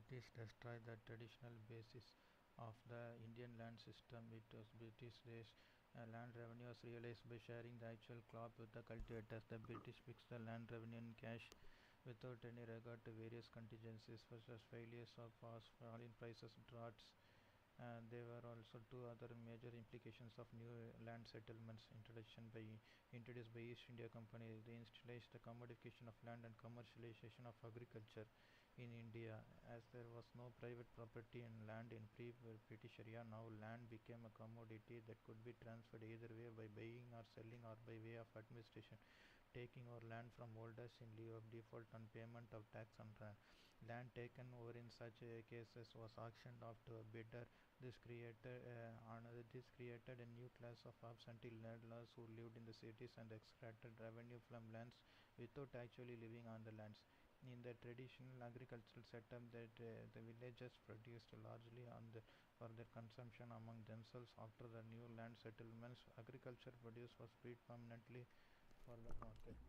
British destroyed the traditional basis of the Indian land system. It was British days. Land revenue was realized by sharing the actual crop with the cultivators. The British fixed the land revenue in cash without any regard to various contingencies such as failures of fast falling prices, droughts. There were also two other major implications of new land settlements introduced by East India Company. They installed the commodification of land and commercialization of agriculture in India. As there was no private property in land in pre-British area, now land became a commodity that could be transferred either way by buying or selling or by way of administration taking over land from holders in lieu of default on payment of tax on land taken over in such cases was auctioned off to a bidder. This created a new class of absentee landlords who lived in the cities and extracted revenue from lands without actually living on the lands. In the traditional agricultural setup, the villagers produced largely for their consumption among themselves. After the new land settlements, agriculture produce was predominantly for the market.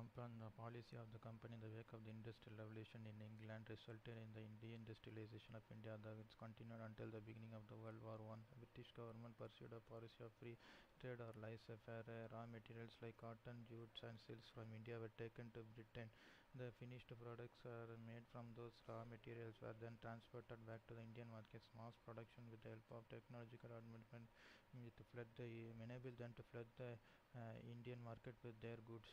The policy of the company in the wake of the Industrial Revolution in England resulted in the deindustrialization of India. It's continued until the beginning of the World War One. The British government pursued a policy of free trade or laissez-faire. Raw materials like cotton, jute, and silks from India were taken to Britain. The finished products are made from those raw materials were then transported back to the Indian markets. Mass production with the help of technological advancement enabled them to flood the Indian market with their goods.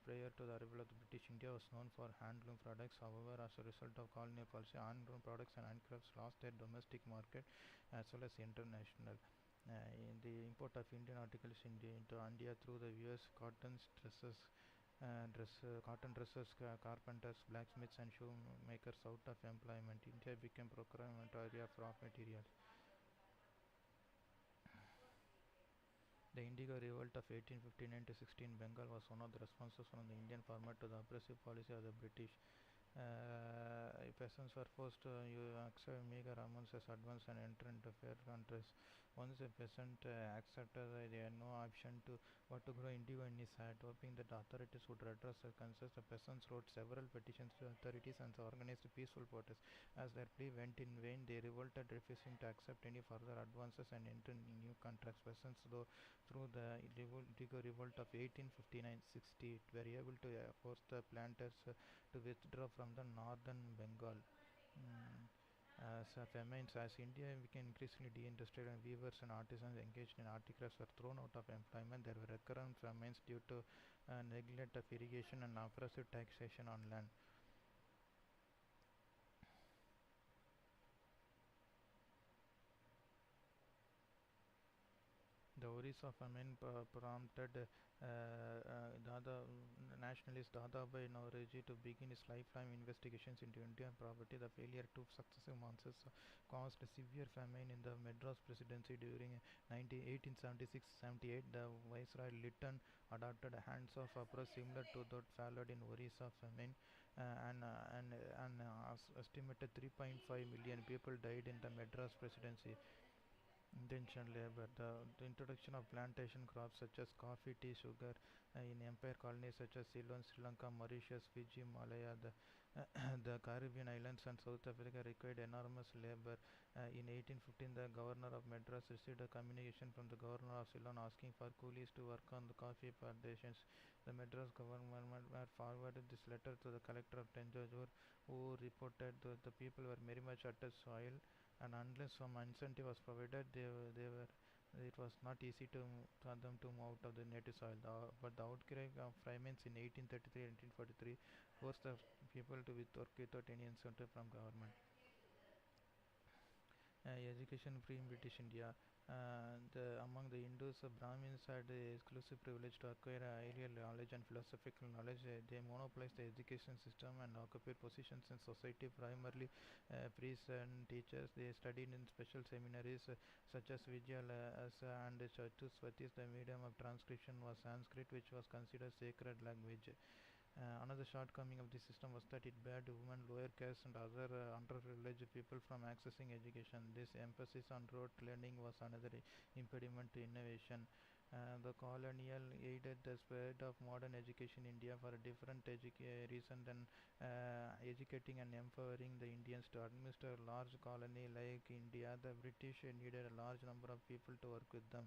Prior to the arrival of the British, India was known for handloom products. However, as a result of colonial policy, handloom products and handcrafts lost their domestic market as well as international. In the import of Indian articles into India through the US, cotton dressers, carpenters, blacksmiths, and shoemakers out of employment. India became procurement area for raw materials. The Indigo Revolt of 1859 to 16 Bengal was one of the responses from the Indian farmer to the oppressive policy of the British. Peasants were forced to accept meager amounts as advance and enter into fair countries. Once a peasant accepted, they had no option to but to grow indigo in his hat. Hoping that the authorities would redress their concerns, the peasants wrote several petitions to authorities and organized peaceful protests. As their plea went in vain, they revolted, refusing to accept any further advances and enter new contracts. Peasants, though, through the Indigo Revolt of 1859-60, were able to force the planters to withdraw from the northern Bengal. As famines, as India became increasingly deindustrialized and weavers and artisans engaged in articrafts were thrown out of employment, there were recurrent famines due to neglect of irrigation and oppressive taxation on land. The worries of famine prompted nationalist Dadabhai Naoroji to begin his lifelong investigations into Indian poverty. The failure of two successive months caused a severe famine in the Madras Presidency during 1876-78. The Viceroy Lytton adopted a hands-off approach similar to that followed in Orissa famine, and estimated 3.5 million people died in the Madras Presidency. Intentional labor. The introduction of plantation crops such as coffee, tea, sugar in empire colonies such as Ceylon, Sri Lanka, Mauritius, Fiji, Malaya, the Caribbean islands, and South Africa required enormous labor. In 1815, the governor of Madras received a communication from the governor of Ceylon asking for coolies to work on the coffee plantations. The Madras government forwarded this letter to the collector of Tanjore, who reported that the people were very much at the soil, and unless some incentive was provided, it was not easy for them to move out of the native soil. But the outcry of famines in 1833-1843 forced the people to work without any incentive from government. Education free in British India. Among the Hindus, Brahmins had the exclusive privilege to acquire higher knowledge and philosophical knowledge. They monopolized the education system and occupied positions in society, primarily priests and teachers. They studied in special seminaries such as Vijayalas and Chatusvatis. The medium of transcription was Sanskrit, which was considered sacred language. Another shortcoming of the system was that it barred women, lower caste, and other underprivileged people from accessing education. This emphasis on rote learning was another impediment to innovation. The colonial aided the spread of modern education in India for a different reason than educating and empowering the Indians to administer a large colony like India. The British needed a large number of people to work with them.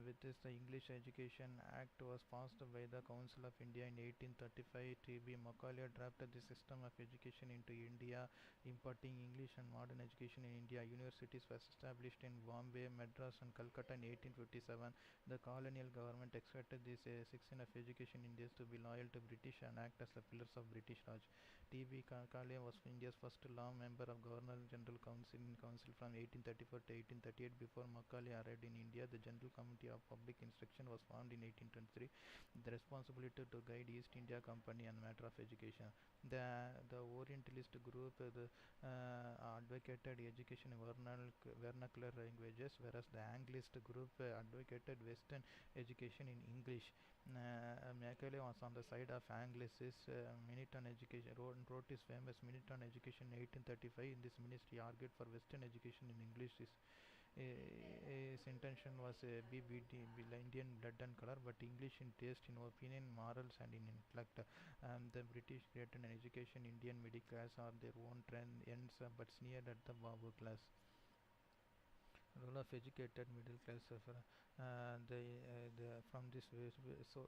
With this, the English Education Act was passed by the Council of India in 1835. T.B. Macaulay drafted the system of education into India, importing English and modern education in India. Universities were established in Bombay, Madras, and Calcutta in 1857. The colonial government expected this section of education Indians to be loyal to British and act as the pillars of British Raj. T.B. Macaulay was India's first law member of Governor General Council from 1834 to 1838. Before Macaulay arrived in India, the General Committee of Public Instruction was formed in 1823, the responsibility to guide East India Company on matter of education. The Orientalist group advocated education in vernacular languages, whereas the Anglist group advocated Western education in English. Macaulay was on the side of Anglicism. Minute on Education wrote his famous Minute on Education in 1835. In this ministry, argued for Western education in English His intention was Indian blood and color, but English in taste, in opinion, morals, and in intellect. The British created an education Indian middle class or their own trend ends, but sneered at the Babu class. Role of educated middle class from this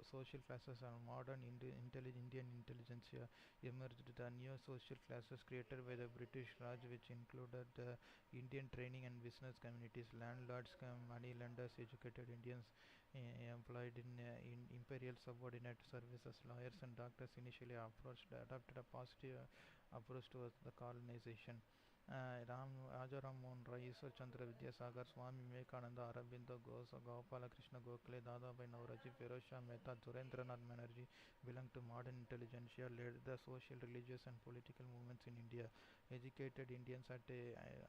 social classes and modern Indian intelligentsia emerged. The new social classes created by the British Raj, which included the Indian training and business communities, landlords, money lenders, educated Indians employed in imperial subordinate services, lawyers and doctors initially adopted a positive approach towards the colonization. Rajaram Mohan Roy, Ishwar Chandra Vidyasagar, Swami Vivekananda, Aurobindo Ghosh, Gopala Krishna Gokhale, Dadabhai Naoroji, Feroz Shah Mehta, Surendranath Banerjee belonged to modern intelligentsia, led the social, religious and political movements in India. Educated Indians had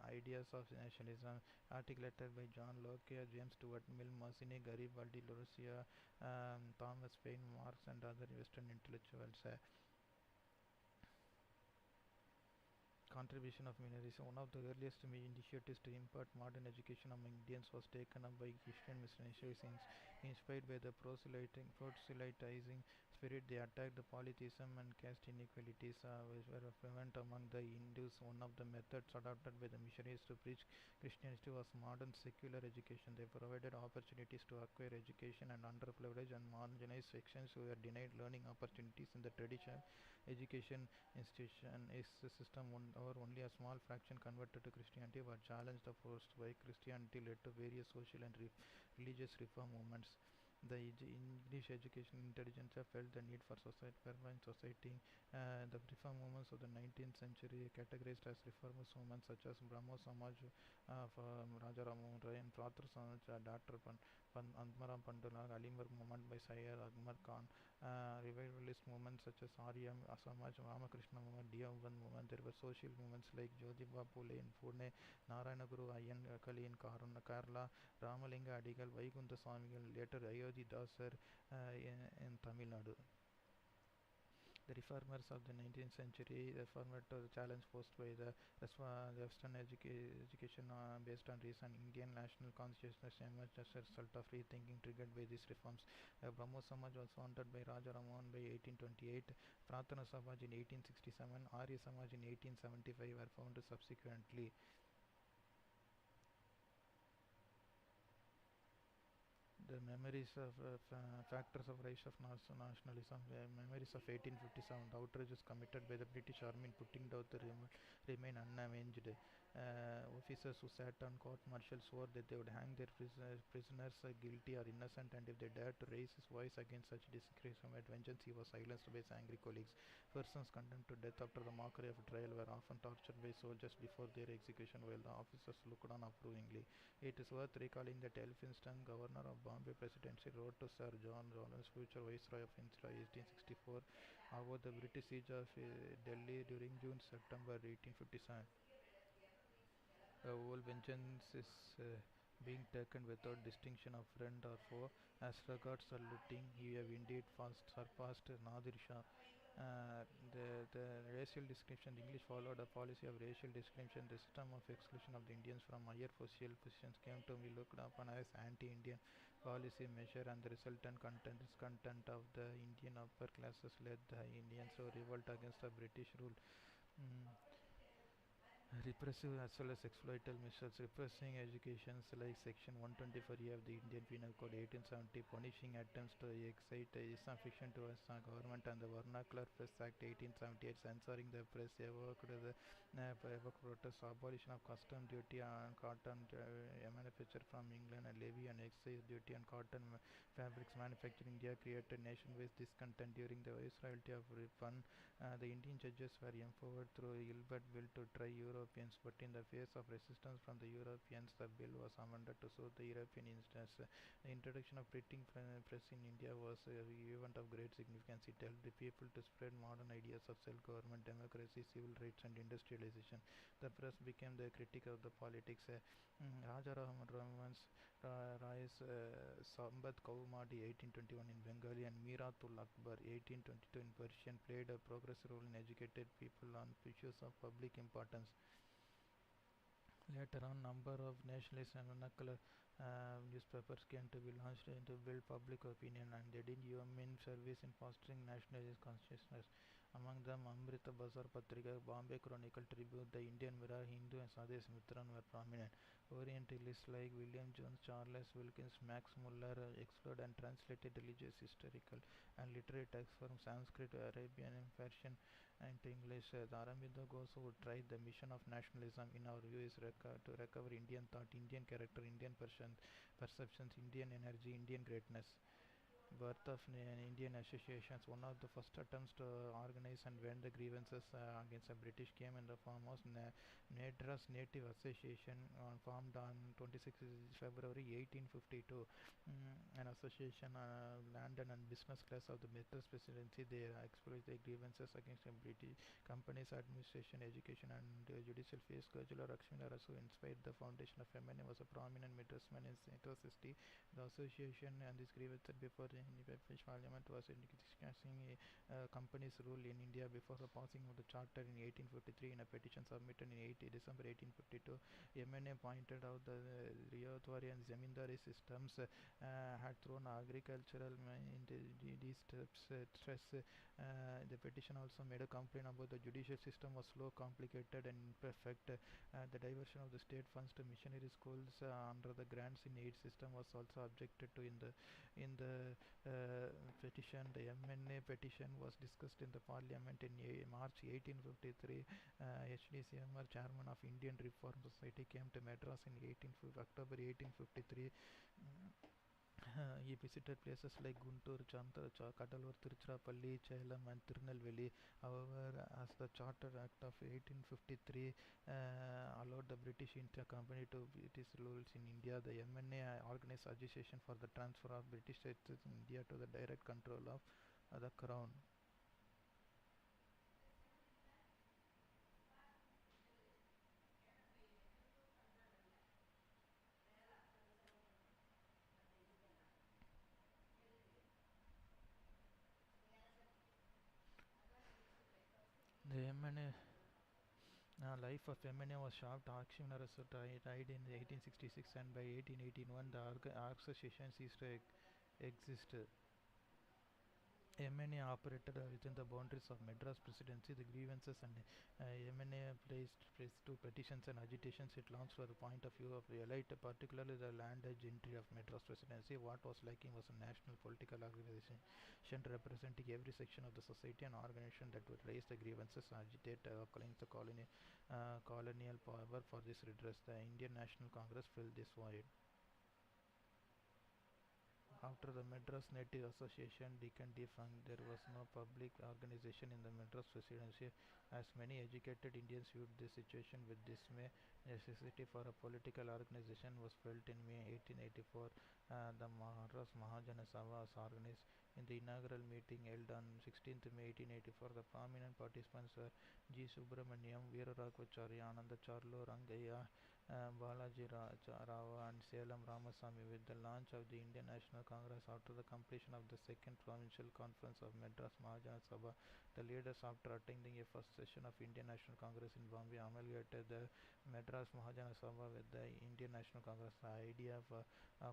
ideas of nationalism articulated by John Locke, James Stuart Mill, Massine, Garibaldi, Lorenzia, Thomas Paine, Marx and other Western intellectuals. Contribution of minorities. One of the earliest initiatives to impart modern education among Indians was taken up by Christian missionaries inspired by the proselytizing spirit. They attacked the polytheism and caste inequalities which were prevalent among the Hindus. One of the methods adopted by the missionaries to preach Christianity was modern secular education. They provided opportunities to acquire education and underprivileged and marginalized sections who were denied learning opportunities in the traditional education institution is a system or only a small fraction converted to Christianity were challenged or forced by Christianity led to various social and religious reform movements. The English education intelligence felt the need for permanent society. The reform movements of the 19th century categorized as reformist movements such as Brahmo Samaj from Raja Ram Mohan Roy and Pratar Samaj Dr. Atmaram Pandula, Alimbar movement by Syed Akbar Khan, revivalist movements such as Arya Samaj, Ramakrishna movement, Deoband movement. There were social movements like Jyotiba Phule in Pune, Narayana Guru Ayyan Kali in Kerala, Ramalinga Adigal, Vaikunta Swamigal, later Ayodhi Dasar in Tamil Nadu. The reformers of the 19th century reformed to the challenge posed by the Western education based on reason. Indian national consciousness emerged as a result of rethinking triggered by these reforms. Brahmo Samaj was founded by Raja Ramohan by 1828, Pratana Samaj in 1867, Arya Samaj in 1875 were founded subsequently. The memories of factors of rise of nationalism, memories of 1857, the outrages committed by the British army in putting down the remain unavenged. Officers who sat on court-martial swore that they would hang their prisoners guilty or innocent, and if they dared to raise his voice against such discriminatory vengeance, he was silenced by his angry colleagues. Persons condemned to death after the mockery of trial were often tortured by soldiers before their execution, while the officers looked on approvingly. It is worth recalling that Elphinstone, governor of Bombay Presidency, wrote to Sir John Rawlins, future Viceroy of India, 1864, about the British siege of Delhi during June-September 1857. All vengeance is being taken without distinction of friend or foe. As regards saluting, you have indeed surpassed Nadir Shah. The racial discrimination, the English followed a policy of racial discrimination. The system of exclusion of the Indians from higher social positions came to be looked upon as anti-Indian policy measure, and the resultant discontent of the Indian upper classes led the Indians to revolt against the British rule. Mm. Repressive as well as exploital measures. Repressing educations like Section 124A of the Indian Penal Code 1870, punishing attempts to excite disaffection towards the government, and the Vernacular Press Act 1878, censoring the press, evoked protests. Abolition of custom duty on cotton manufactured from England, and levy and excise duty on cotton fabrics manufactured in India created nationwide discontent. During the viceroyalty of Ripon, the Indian judges were empowered through Gilbert Bill to try Europeans, but in the face of resistance from the Europeans, the bill was amended to suit the European instance. The introduction of printing press in India was an event of great significance. It helped the people to spread modern ideas of self-government, democracy, civil rights, and industrialization. The press became the critic of the politics. Raja Raman's Rai's Sambat Kaumadi 1821 in Bengali and Miratul Akbar 1822 in Persian played a progressive role in educated people on issues of public importance. Later on, number of nationalist and vernacular newspapers came to be launched to build public opinion, and they did human service in fostering nationalist consciousness. Among them, Amrita Bazar Patrika, Bombay Chronicle Tribute, the Indian Mirror, Hindu, and Swadesh Mitran were prominent. Orientalists like William Jones, Charles Wilkins, Max Muller explored and translated religious, historical, and literary texts from Sanskrit, Arabian, and Persian into English. The Aurobindo Ghosh would try the mission of nationalism in our view is to recover Indian thought, Indian character, Indian perceptions, Indian energy, Indian greatness. Birth of Indian associations. One of the first attempts to organize and vent the grievances against the British came in the form of Madras Native Association, formed on 26 February 1852. An association, London and business class of the Madras presidency. They expressed their grievances against the British companies, administration, education, and judicial fees. Gajula Lakshmi Narasu inspired the foundation of MNA, was a prominent Madras man in Madras history. The association and this grievances before the British Parliament was discussing companies' rule in India before the passing of the charter in 1853. In a petition submitted in December 1852, MNA pointed out the Riothwari and Zamindari systems had thrown agricultural into stress. The petition also made a complaint about the judicial system was slow, complicated, and imperfect. The diversion of the state funds to missionary schools under the grants in aid system was also objected to in the petition. The MNA petition was discussed in the parliament in March 1853. HDCMR, chairman of Indian Reform Society, came to Madras in October 1853. He visited places like Guntur, Kadalur, Tiruchirappalli, Chellam, and Tirunelveli. However, as the Charter Act of 1853 allowed the British India Company to British rules in India, the MNA organized agitation for the transfer of British states in India to the direct control of the Crown. The MNA life of MNA was short. Akshim Narasu died in 1866, and by 1881 the association ceased to exist. MNA operated within the boundaries of Madras Presidency. The grievances and MNA placed to petitions and agitations it launched for the point of view of the elite, particularly the landed gentry of Madras Presidency. What was lacking was a national political organization representing every section of the society, and organization that would raise the grievances and agitate calling the colonial power for this redress. The Indian National Congress filled this void. After the Madras Native Association became defunct, there was no public organization in the Madras Presidency, as many educated Indians viewed this situation with dismay. Necessity for a political organization was felt in May 1884. The Madras Mahajana Sabha was organized. In the inaugural meeting held on 16th May 1884, the prominent participants were G. Subramaniam, Veeraraghavacharya, Anandacharlu, Rangayya, Balaji Rao, and Salem Ramasamy. With the launch of the Indian National Congress after the completion of the second provincial conference of Madras Mahajana Sabha, the leaders, after attending a first session of Indian National Congress in Bombay, amalgamated the Madras Mahajana Sabha with the Indian National Congress. The idea of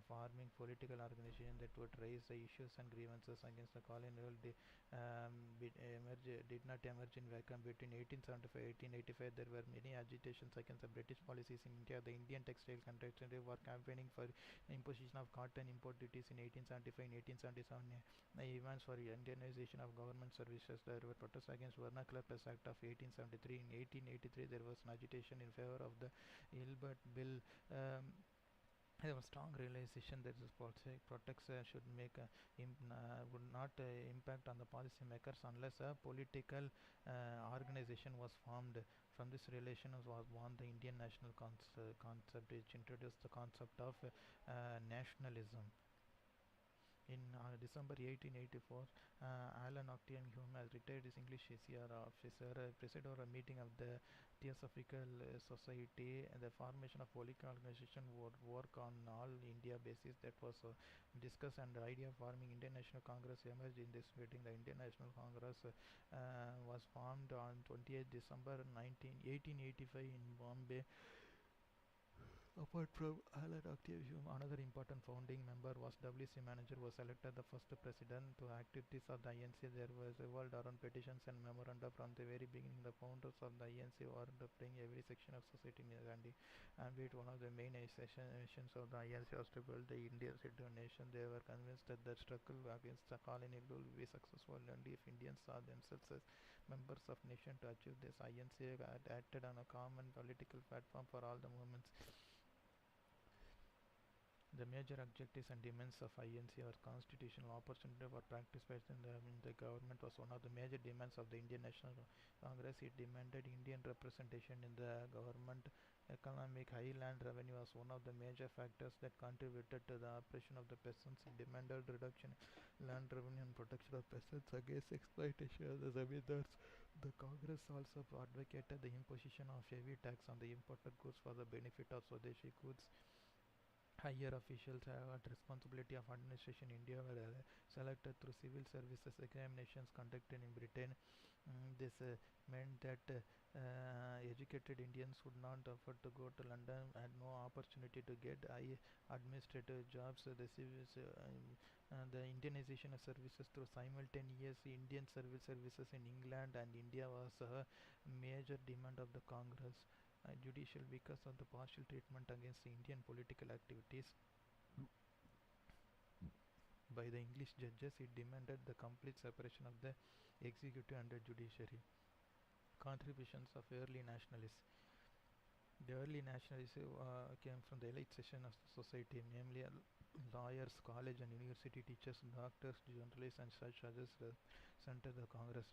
forming political organization that would raise the issues and grievances against the colonial did not emerge in vacuum. Between 1875 and 1885, there were many agitations against the British policies in India. The Indian textile contractors were campaigning for imposition of cotton import duties in 1875 and 1877. Events for Indianization of government services. There were protests against Vernacular Press Act of 1873. In 1883, there was an agitation in favor of the Ilbert Bill. There was strong realization that this policy protects should make would not impact on the policymakers unless a political organization was formed. From this relation was born the Indian national concept, which introduced the concept of nationalism. In December 1884, Alan Octavian Hume has retired as English ACR officer, presided over a meeting of the Theosophical Society, and the formation of political organization would work on all India basis. That was discussed, and the idea of forming Indian National Congress emerged in this meeting. The Indian National Congress was formed on 28th December 1885 in Bombay. Apart from Alan Octavius, another important founding member was WC Manager was elected the first president to activities of the INC. There was revolved around petitions and memoranda from the very beginning. The founders of the INC wanted to bring every section of society in Gandhi. And with one of the main missions of the INC was to build the Indian into a nation. They were convinced that the struggle against the colonial rule would be successful only if Indians saw themselves as members of nation. To achieve this, INC had acted on a common political platform for all the movements. The major objectives and demands of INC are constitutional opportunity for participation in the government was one of the major demands of the Indian National Congress. It demanded Indian representation in the government. Economic high land revenue was one of the major factors that contributed to the oppression of the peasants. It demanded reduction in land revenue and protection of peasants against exploitation of the zamindars. The Congress also advocated the imposition of heavy tax on the imported goods for the benefit of Swadeshi goods. Higher officials had responsibility of administration in India were selected through civil services examinations conducted in Britain. This meant that educated Indians would not afford to go to London, had no opportunity to get high administrative jobs. The Indianization of services through simultaneous Indian civil services in England and India was a major demand of the Congress. Judicial because of the partial treatment against the Indian political activities by the English judges, it demanded the complete separation of the executive and the judiciary. Contributions of early nationalists. The early nationalists came from the elite section of the society, namely lawyers, college and university teachers, doctors, journalists, and such others represented the Congress.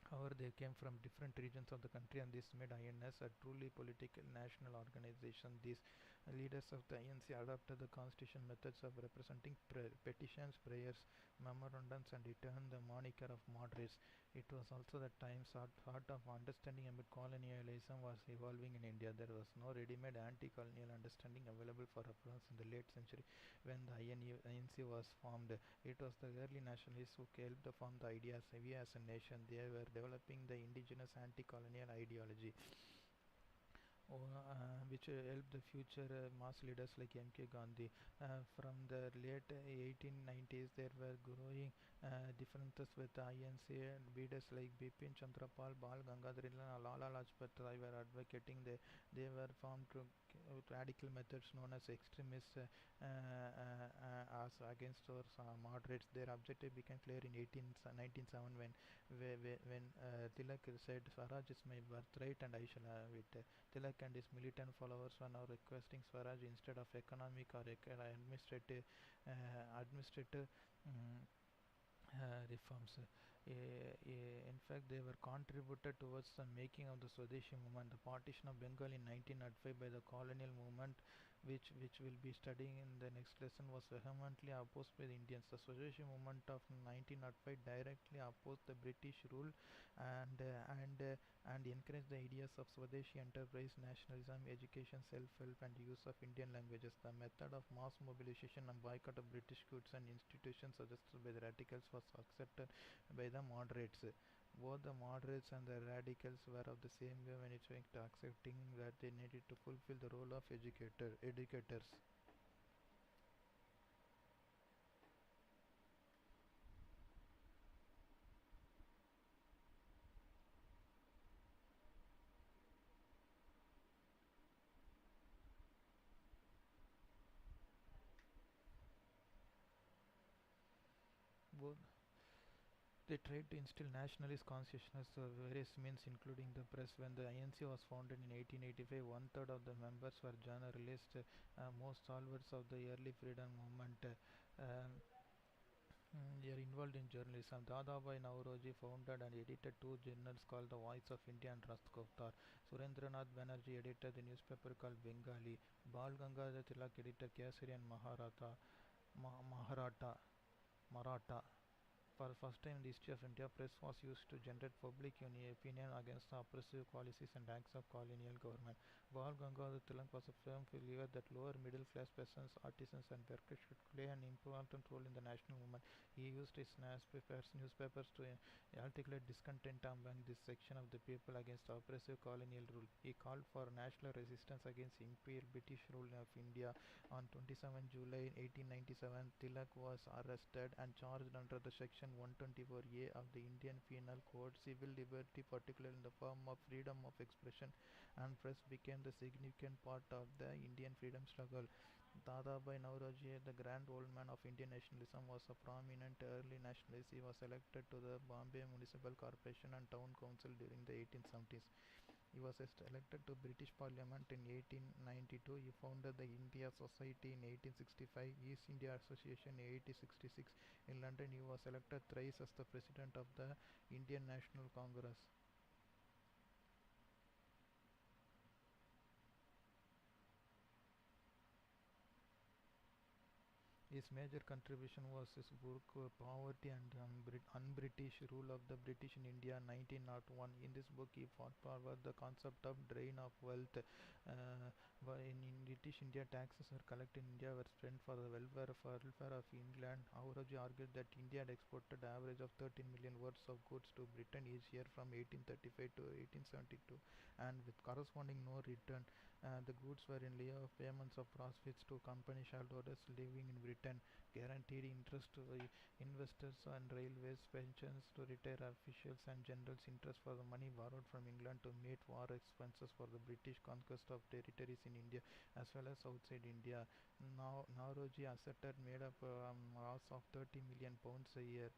However, they came from different regions of the country, and this made INS a truly political national organization. These leaders of the INC adopted the constitution methods of representing petitions, prayers, memorandums, and returned the moniker of moderates. It was also the time sort of understanding about colonialism was evolving in India. There was no ready-made anti-colonial understanding available for reference in the late century when the INC was formed. It was the early nationalists who helped form the ideas we as a nation. They were developing the indigenous anti-colonial ideology, which helped the future mass leaders like M.K. Gandhi. From the late 1890s, there were growing differences with the INC, and leaders like Bipin Chandrapal, Bal Gangadhar and Lala Lajpat Rai were advocating they were formed to radical methods known as extremists as against those moderates. Their objective became clear in 1907 when Tilak said Swaraj is my birthright and I shall have it. Tilak and his militant followers were now requesting Swaraj instead of economic or administrative um, reforms. In fact, they were contributed towards the making of the Swadeshi movement. The partition of Bengal in 1905 by the colonial movement, which we'll be studying in the next lesson, was vehemently opposed by the Indians. The Swadeshi movement of 1905 directly opposed the British rule and uh, and uh, and encouraged the ideas of Swadeshi enterprise, nationalism, education, self-help, and use of Indian languages. The method of mass mobilization and boycott of British goods and institutions suggested by the radicals was accepted by the moderates. Both the moderates and the radicals were of the same way when it came to accepting that they needed to fulfill the role of educators. Both they tried to instill nationalist consciousness through various means, including the press. When the INC was founded in 1885, one third of the members were journalists, most stalwarts of the early freedom movement. Um, they are involved in journalism. Dadabhai Nauroji founded and edited two journals called The Voice of India and Rastgoptar. Surendranath Banerjee edited the newspaper called Bengali. Bal Gangadhar Tilak edited Kesari and Maharata. For the first time in the history of India, press was used to generate public opinion against the oppressive policies and acts of colonial government. Bal Gangadhar Tilak was a firm believer that lower middle class peasants, artisans, and workers should play an important role in the national movement. He used his newspapers to articulate discontent among this section of the people against oppressive colonial rule. He called for national resistance against imperial British rule of India. On 27 July 1897, Tilak was arrested and charged under the section 124A of the Indian Penal Code. Civil liberty, particularly in the form of freedom of expression and press, became the significant part of the Indian freedom struggle. Dadabhai Naoroji, the grand old man of Indian nationalism, was a prominent early nationalist. He was elected to the Bombay Municipal Corporation and Town Council during the 1870s. He was elected to British Parliament in 1892. He founded the India Society in 1865, East India Association in 1866. In London, he was elected thrice as the president of the Indian National Congress. His major contribution was his book Poverty and Un-British Rule of the British in India 1901. In this book, he fought forward the concept of drain of wealth. In British India, taxes were collected in India were spent for the welfare of England. Aurangzeb argued that India had exported an average of 13 million worth of goods to Britain each year from 1835 to 1872, and with corresponding no return. The goods were in lieu of payments of profits to company shareholders living in Britain, guaranteed interest to investors and railways, pensions to retired officials, and generals interest for the money borrowed from England to meet war expenses for the British conquest of territories in India as well as outside India. Now, Nauroji asserted made up a loss of 30 million pounds a year.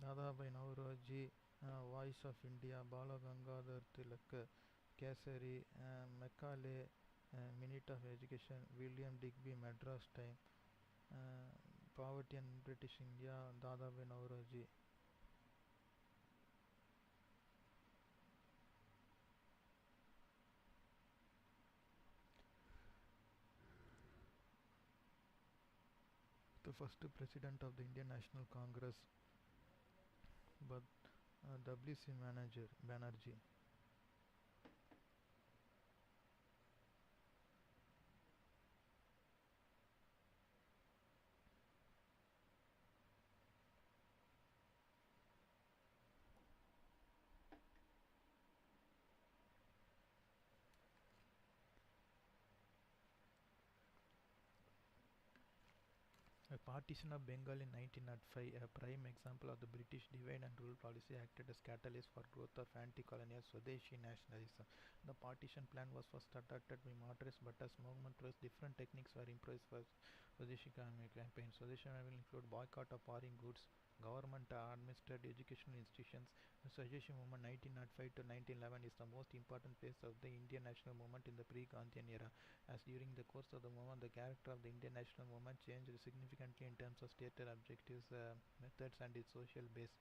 Dadabhai Naoroji, Voice of India, Bala Gangadhar Tilak, Kesari, Macaulay, Minute of Education, William Digby, Madras Time, Poverty in British India, Dadabhai Naoroji. The first president of the Indian National Congress, but W.C. Banerjee. A partition of Bengal in 1905, a prime example of the British divide and rule policy, acted as catalyst for growth of anti-colonial Swadeshi nationalism. The partition plan was first adopted by moderates, but as movement was different techniques were improvised for Swadeshi campaign. Swadeshi will include boycott of foreign goods, government administered educational institutions. The Swadeshi movement 1905 to 1911 is the most important phase of the Indian national movement in the pre-Gandhian era, as during the course of the movement the character of the Indian national movement changed significantly in terms of stated objectives, methods, and its social base.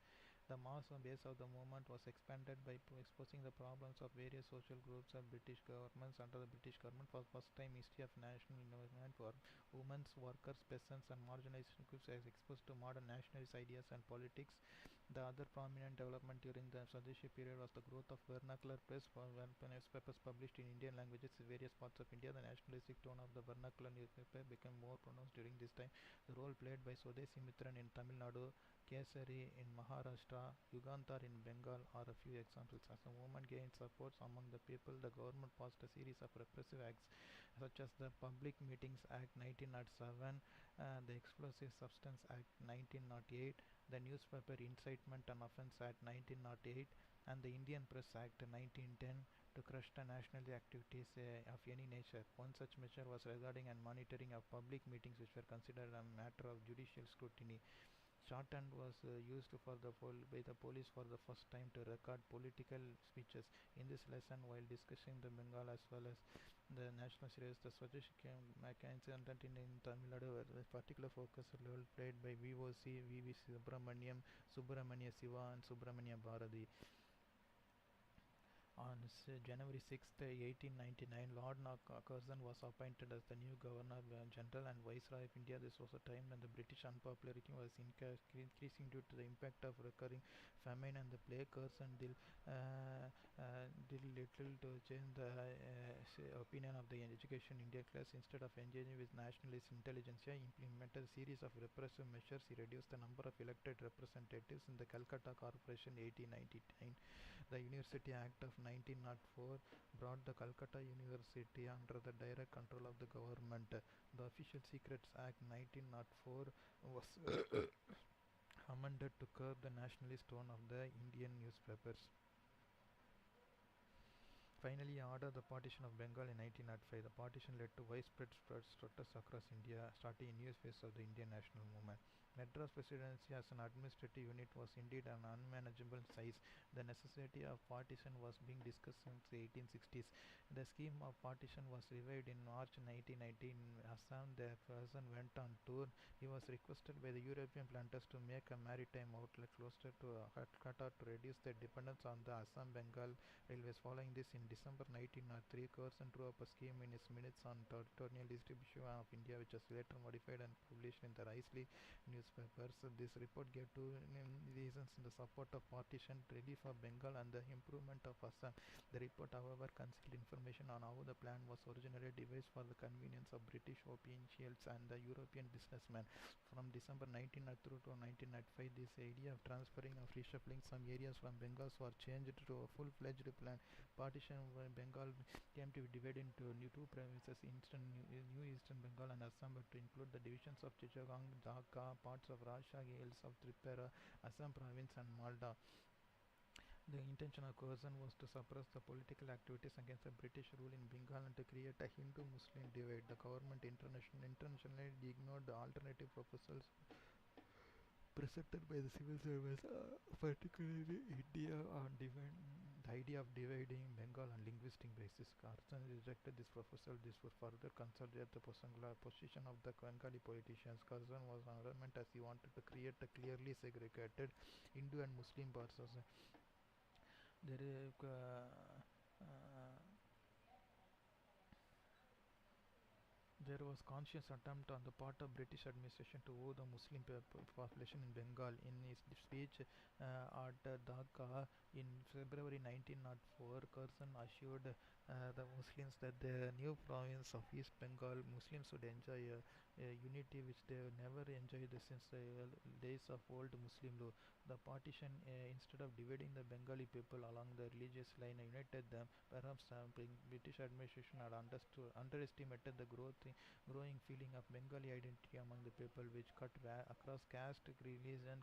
The mass base of the movement was expanded by exposing the problems of various social groups of British governments under the British government. For the first time in history of national movement for women, workers, peasants, and marginalized groups as exposed to modern nationalist ideas and politics. The other prominent development during the Swadeshi period was the growth of vernacular press for newspapers published in Indian languages in various parts of India. The nationalistic tone of the vernacular newspaper became more pronounced during this time. The role played by Swadeshi Mitran in Tamil Nadu, Kesari in Maharashtra, Yugantar in Bengal are a few examples. As the movement gained support among the people, the government passed a series of repressive acts such as the Public Meetings Act 1907, the Explosive Substance Act 1908, the Newspaper Incitement and Offence Act 1908, and the Indian Press Act 1910 to crush the national activities of any nature. One such measure was regarding and monitoring of public meetings which were considered a matter of judicial scrutiny. Shorthand was used by the police for the first time to record political speeches. In this lesson, while discussing the Bengal as well as the national series, the Swadeshi mechanism in Tamil Nadu, with particular focus role played by VOC, VV Subramaniam, Subramania Siva, and Subramania Bharati. On January 6th, 1899, Lord Curzon was appointed as the new Governor General and Viceroy of India. This was a time when the British unpopularity was increasing due to the impact of recurring famine and the plague. Curzon did little to change the opinion of the education Indian class. Instead of engaging with nationalist intelligentsia, he implemented a series of repressive measures. He reduced the number of elected representatives in the Calcutta Corporation 1899. The University Act of 1904 brought the Calcutta University under the direct control of the government. The Official Secrets Act 1904 was amended to curb the nationalist tone of the Indian newspapers. Finally, ordered the partition of Bengal in 1905. The partition led to widespread protests across India, starting a new phase of the Indian national movement. Madras Presidency as an administrative unit was indeed an unmanageable size. The necessity of partition was being discussed since the 1860s. The scheme of partition was revived in March 1919. In Assam, the person went on tour. He was requested by the European planters to make a maritime outlet closer to Calcutta to reduce their dependence on the Assam-Bengal railways. Following this, in December 1903, Curzon drew up a scheme in his minutes on territorial distribution of India, which was later modified and published in the Risley newspapers. This report gave two reasons in the support of partition: relief of Bengal and the improvement of Assam. The report, however, concealed information on how the plan was originally devised for the convenience of British officials and the European businessmen. From December 1903 to 1995, this idea of transferring or reshuffling some areas from Bengal was changed to a full-fledged plan. Partition of Bengal came to be divided into two provinces, New Eastern Bengal and Assam, but to include the divisions of Chittagong, Dhaka, parts of Rajshahi Hills of Tripura, Assam province and Malda. The intention of Curzon was to suppress the political activities against the British rule in Bengal and to create a Hindu-Muslim divide. The government intentionally ignored the alternative proposals presented by the civil service, particularly the idea of dividing Bengal on linguistic basis. Curzon rejected this proposal. This would further consolidate the position of the Bengali politicians. Curzon was adamant as he wanted to create a clearly segregated Hindu and Muslim parts. There is There was conscious attempt on the part of British administration to owe the Muslim population in Bengal. In his speech at Dhaka in February 1904, Curzon assured the Muslims that the new province of East Bengal Muslims would enjoy a unity which they never enjoyed since the days of old Muslim law. The partition, instead of dividing the Bengali people along the religious line, united them. Perhaps British administration had underestimated the growing feeling of Bengali identity among the people, which cut across caste, religion,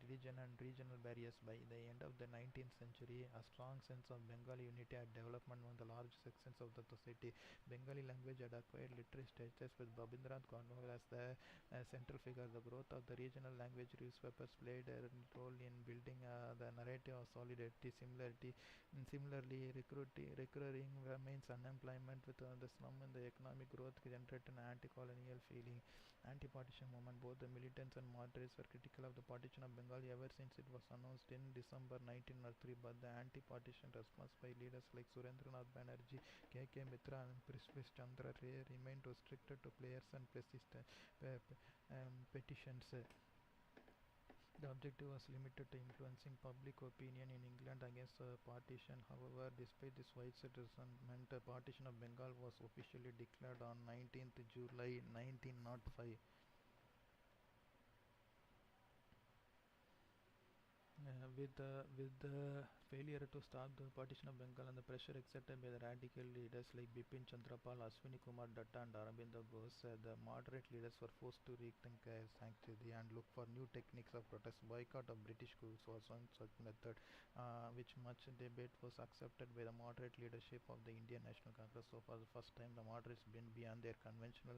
religion, and regional barriers. By the end of the 19th century, a strong sense of Bengali unity had developed among the large sections of the society. Bengali language had acquired literary status with Babindranath Tagore as the central figure. The growth of the regional language newspapers played a role in building the narrative of solidarity. Similarly, recurring remains unemployment with the slum and the economic growth generated an anti-colonial feeling. Anti-partition movement. Both the militants and moderates were critical of the partition of Bengal ever since it was announced in December 1903, but the anti-partition response by leaders like Surendranath Banerjee, K.K. Mitra and Prithvish Chandra Ray remained restricted to players and petitions. The objective was limited to influencing public opinion in England against partition. However, despite this widespread resentment, the partition of Bengal was officially declared on 19th July 1905. With the failure to stop the partition of Bengal and the pressure exerted by the radical leaders like Bipin Chandrapal, Ashwini Kumar Datta and Aurobindo Ghosh, the moderate leaders were forced to rethink sanctuary and look for new techniques of protest. Boycott of British goods was one such method, which much debate was accepted by the moderate leadership of the Indian National Congress. So for the first time, the moderates went beyond their conventional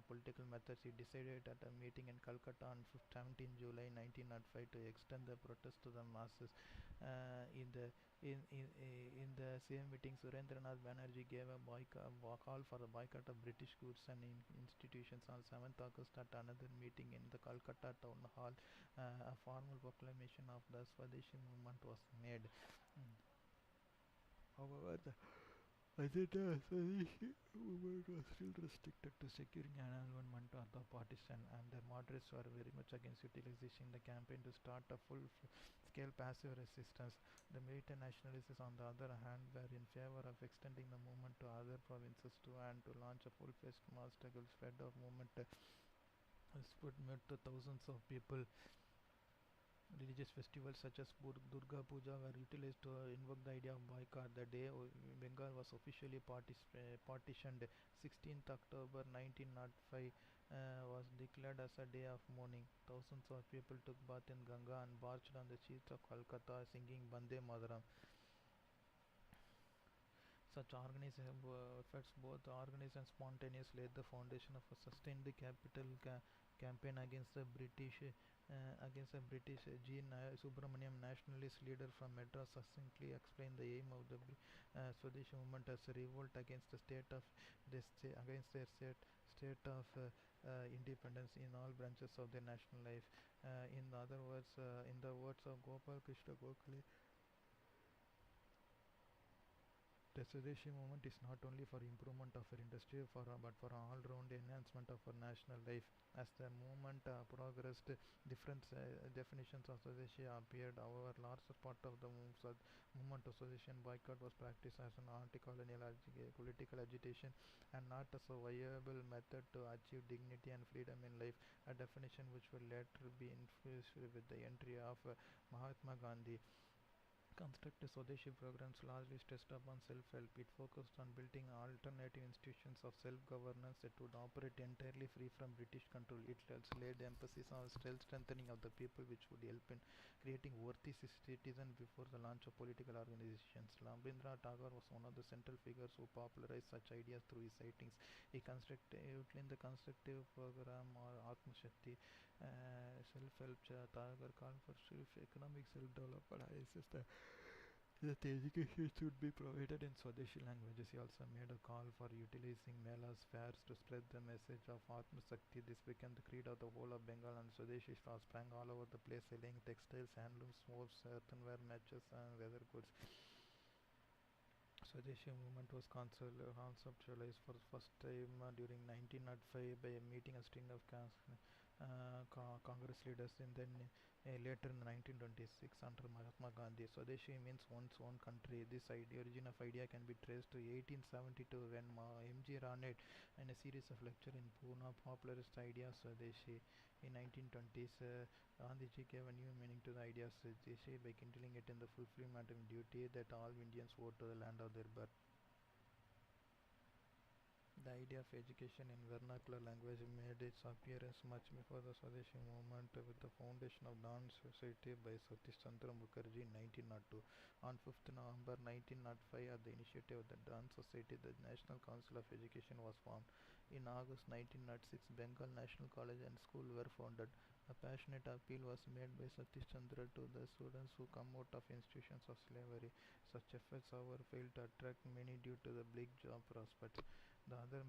political methods. He decided at a meeting in Calcutta on 17 July 1905 to extend the the protest to the masses. In the in the same meeting, Surendranath Banerjee gave a call for the boycott of British goods and institutions on 7th August. At another meeting in the Calcutta town hall, a formal proclamation of the Swadeshi movement was made. Mm. However, the agenda Swadeshi movement was still restricted to securing an alignment of the partisan, and the moderates were very much against utilizing the campaign to start a full-scale passive resistance. The militant nationalists, on the other hand, were in favor of extending the movement to other provinces too, and to launch a full-fledged mass struggle spread of movement would meet to thousands of people. Religious festivals such as Durga Puja were utilized to invoke the idea of boycott. The day Bengal was officially partitioned, 16th October 1905, was declared as a day of mourning. Thousands of people took bath in Ganga and marched on the streets of Calcutta singing Bande Mataram. Such organized efforts, both organized and spontaneous, laid the foundation of a sustained capital campaign against the British. G. Subramaniam, nationalist leader from Madras, succinctly explained the aim of the Swadeshi movement as a revolt against the state of against their state of independence in all branches of their national life. In the words of Gopal Krishna Gokhale, the Swadeshi movement is not only for improvement of our industry but for all-round enhancement of our national life. As the movement progressed, different definitions of Swadeshi appeared. However, larger part of the movement of Swadeshi and boycott was practiced as an anti-colonial political agitation and not as a viable method to achieve dignity and freedom in life, a definition which will later be infused with the entry of Mahatma Gandhi. Constructive Swadeshi programs largely stressed upon self-help. It focused on building alternative institutions of self-governance that would operate entirely free from British control. It also laid emphasis on strengthening of the people, which would help in creating worthy citizens before the launch of political organizations. Rabindranath Tagore was one of the central figures who popularized such ideas through his writings. He outlined the constructive program or Atma Shakti, self-help. Tagore called for economic self-development. He says that education should be provided in Swadeshi languages. He also made a call for utilizing Melas fairs to spread the message of Atma Shakti. This became the creed of the whole of Bengal, and Swadeshi stores sprang all over the place, selling textiles, handlooms, soaps, earthenware, matches, and leather goods. Swadeshi movement was conceptualized for the first time during 1905 by a meeting a string of Congress leaders and then later in 1926 under Mahatma Gandhi. Swadeshi means one's own country. This origin of idea can be traced to 1872 when M.G. Ranade in a series of lectures in Pune popularized the idea of Swadeshi. In 1920s, Gandhiji gave a new meaning to the idea of Swadeshi by kindling it in the fulfillment of duty that all Indians owe to the land of their birth. The idea of education in vernacular language made its appearance much before the Swadeshi movement with the foundation of Dawn Society by Satish Chandra Mukherjee in 1902. On 5th November 1905, at the initiative of the Dawn Society, the National Council of Education was formed. In August 1906, Bengal National College and School were founded. A passionate appeal was made by Satish Chandra to the students who come out of institutions of slavery. Such efforts, however, failed to attract many due to the bleak job prospects. The other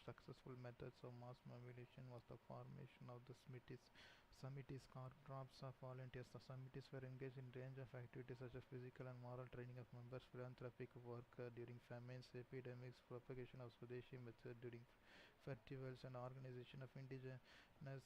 successful methods of mass mobilization was the formation of the Samitis, corps of volunteers. The Samitis were engaged in range of activities such as physical and moral training of members, philanthropic work during famines, epidemics, propagation of Swadeshi method during festivals, and organization of indigenous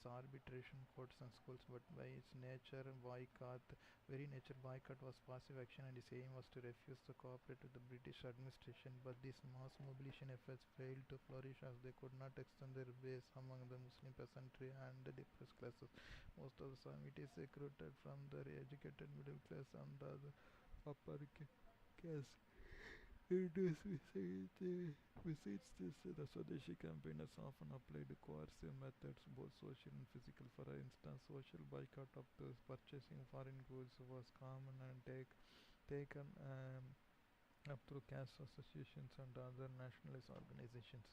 arbitration courts and schools. But by its very nature, boycott was passive action, and its aim was to refuse to cooperate with the British administration. But these mass mobilization efforts failed to flourish as they could not extend their base among the Muslim peasantry and the depressed classes. Most of the Samitis recruited from the educated middle class and the upper caste. Besides this, the Swadeshi campaigners often applied coercive methods, both social and physical. For instance, social boycott of the purchasing foreign goods was common and taken up through caste associations and other nationalist organizations.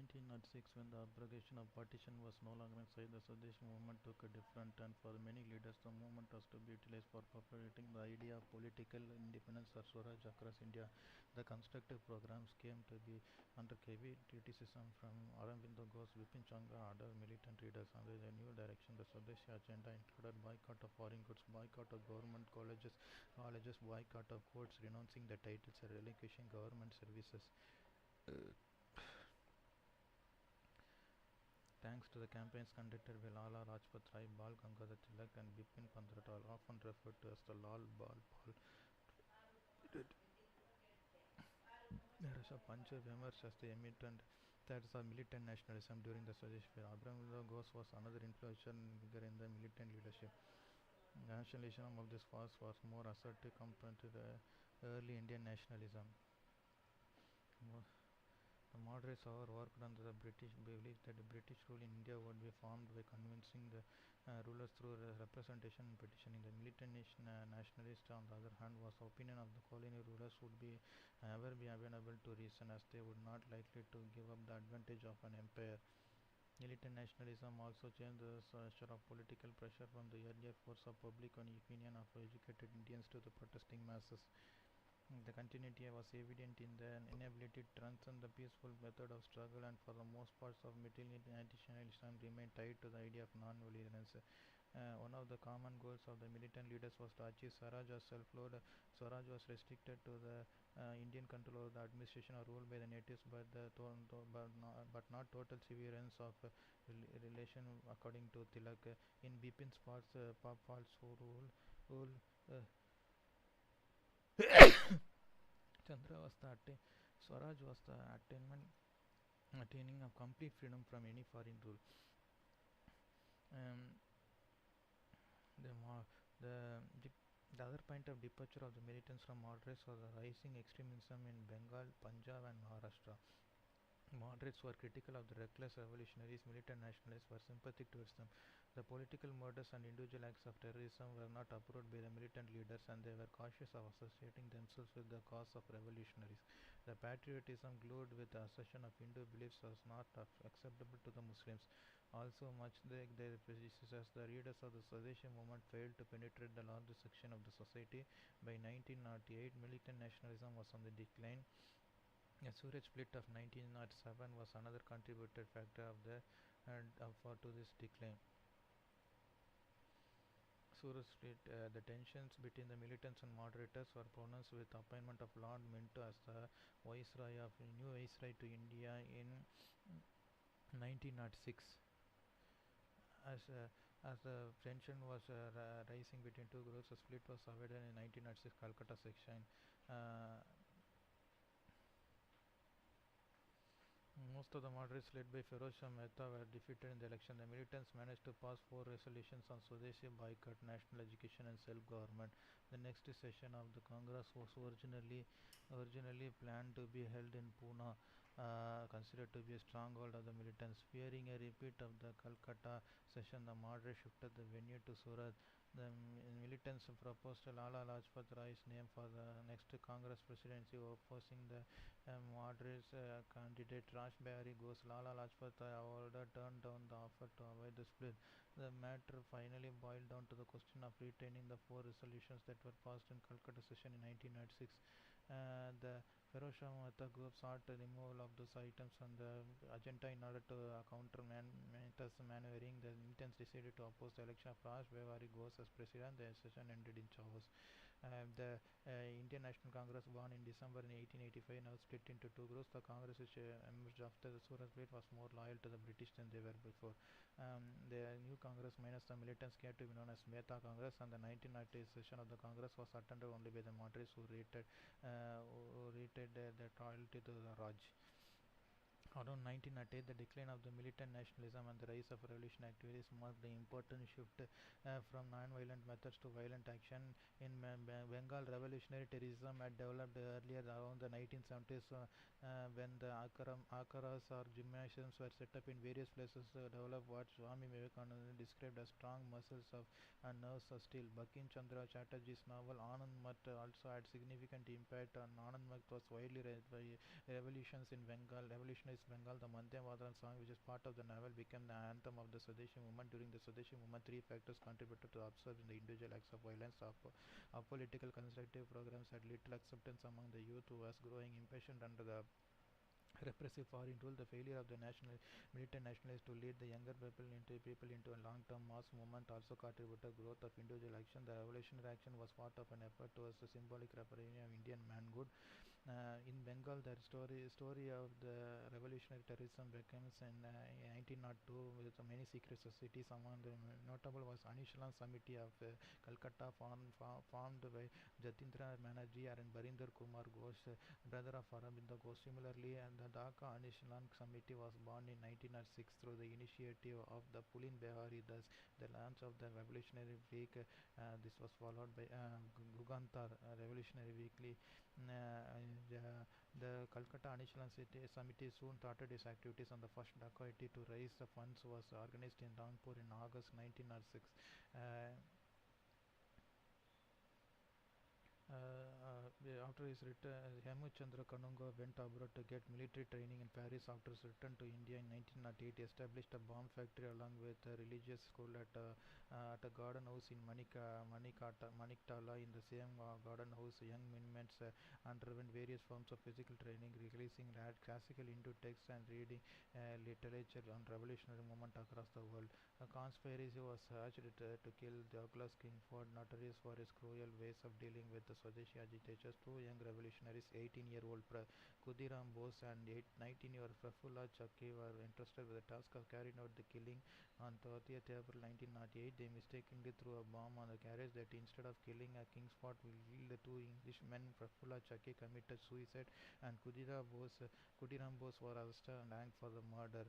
1906, when the abrogation of partition was no longer in sight, the Swadeshi movement took a different turn. For many leaders, the movement was to be utilized for propagating the idea of political independence or Swaraj across India. The constructive programs came to be under heavy criticism from Aurobindo Ghosh, Vipin Chandra, and other militant leaders. Under the new direction, the Swadeshi agenda included boycott of foreign goods, boycott of government colleges, boycott of courts, renouncing the titles and relinquishing government services. Thanks to the campaigns conducted by Lala Rajpat Rai, Bal Gangadhar Tilak, and Bipin Pandral, often referred to as the Lal Bal Bal, Narasha Panchab emerged as the emittent that is a militant nationalism during the Swadeshi period. Abraham Ghosh was another influential figure in the militant leadership. Nationalism of this force was more assertive compared to the early Indian nationalism. The moderates, however, worked under the British belief that the British rule in India would be formed by convincing the rulers through representation and petitioning. The militant nationalist, on the other hand, was the opinion of the colonial rulers would be ever be amenable to reason, as they would not likely to give up the advantage of an empire. Militant nationalism also changed the structure of political pressure from the earlier force of public opinion of educated Indians to the protesting masses. The continuity was evident in the inability to transcend the peaceful method of struggle, and for the most parts of nationalism remained tied to the idea of non-violence. One of the common goals of the militant leaders was to achieve Swaraj or self-rule. Swaraj was restricted to the Indian control of the administration or rule by the natives, but not total severance of relation according to Tilak. In Bipin's Papal's rule uh, Chandra was Swaraj was the attaining of complete freedom from any foreign rule. Um, the, the, the other point of departure of the militants from moderates was the rising extremism in Bengal, Punjab, and Maharashtra. Moderates were critical of the reckless revolutionaries, militant nationalists were sympathetic towards them. The political murders and individual acts of terrorism were not approved by the militant leaders, and they were cautious of associating themselves with the cause of revolutionaries. The patriotism glued with the assertion of Hindu beliefs was not acceptable to the Muslims. Also, much like their predecessors, the leaders of the Swadeshi movement failed to penetrate the largest section of the society. By 1908, militant nationalism was on the decline. The Surat split of 1907 was another contributed factor to this decline. Surat split, the tensions between the militants and moderators were pronounced with the appointment of Lord Minto as the new Viceroy to India in 1906. As the tension was rising between two groups, a split was avoided in 1906 Calcutta section. Uh, Most of the moderates led by Feroz Shah Mehta were defeated in the election. The militants managed to pass 4 resolutions on Swadeshi boycott, national education, and self-government. The next session of the Congress was originally planned to be held in Pune, considered to be a stronghold of the militants. Fearing a repeat of the Calcutta session, the moderates shifted the venue to Surat. The militants proposed Lala Lajpat Rai's name for the next Congress presidency, opposing the moderates candidate Raj Behari Ghosh. Lala Lajpat Rai, however, turned down the offer to avoid the split. The matter finally boiled down to the question of retaining the 4 resolutions that were passed in Calcutta session in 1996. The Feroz Shah Mehta group sought the removal of those items from the agenda in order to counter Mehta's maneuvering. The militants decided to oppose the election of Raj Behari Ghosh as president. The session ended in chaos. The Indian National Congress, born in December in 1885, now split into two groups. The Congress which emerged after the Surat split was more loyal to the British than they were before. The new Congress minus the militants came to be known as Mehta Congress, and the 1998 session of the Congress was attended only by the moderates who rated their loyalty to the Raj. Around 1998, the decline of the militant nationalism and the rise of revolution activities marked an important shift from non-violent methods to violent action. In Bengal, revolutionary terrorism had developed earlier around the 1970s when the akharas or gymnasiums were set up in various places to develop what Swami Vivekananda described as strong muscles of and nerves of steel. Bankim Chandra Chatterjee's novel Anand Math also had significant impact on Anand Math was widely read by revolutions in Bengal. Revolutionists West Bengal, the Mande Mataram song, which is part of the novel, became the anthem of the Swadeshi movement. During the Swadeshi movement, three factors contributed to upsurge in the individual acts of violence. Political constructive programs had little acceptance among the youth, who was growing impatient under the repressive foreign rule. The failure of the national militant nationalists to lead the younger people into a long-term mass movement also contributed to growth of individual action. The revolutionary action was part of an effort towards the symbolic reparation of Indian manhood. In Bengal, the story of the revolutionary terrorism becomes in 1902 with many secret societies. Among the notable was Anishalan Committee of Calcutta, formed by Jatindra Banerjee and Barinder Kumar Ghosh, brother of Aurobindo Ghosh. Similarly, and the Dhaka Anishalan Committee was born in 1906 through the initiative of the Pulin Behari. Thus, the launch of the Revolutionary Week. This was followed by Gugantar Revolutionary Weekly. The Calcutta Anishalan Committee soon started its activities on the first dacoity to raise the funds was organized in Rangpur in August 1906. After his return, Hemu Chandra Kanungo went abroad to get military training in Paris. After his return to India in 1908, he established a bomb factory along with a religious school at a garden house in Maniktala. In the same garden house, young inmates underwent various forms of physical training, releasing classical Hindu texts and reading literature on revolutionary movement across the world. A conspiracy was hatched to kill Douglas Kingford, notorious for his cruel ways of dealing with the Swadeshi agitators. Two young revolutionaries, 18-year-old Khudiram Bose and 19-year-old Prafulla Chakki, were entrusted with the task of carrying out the killing. On 30th April 1908, they mistakenly threw a bomb on the carriage that instead of killing Kingford will kill the two Englishmen. Prafulla Chakki committed suicide, and Khudiram Bose was arrested and hanged for the murder.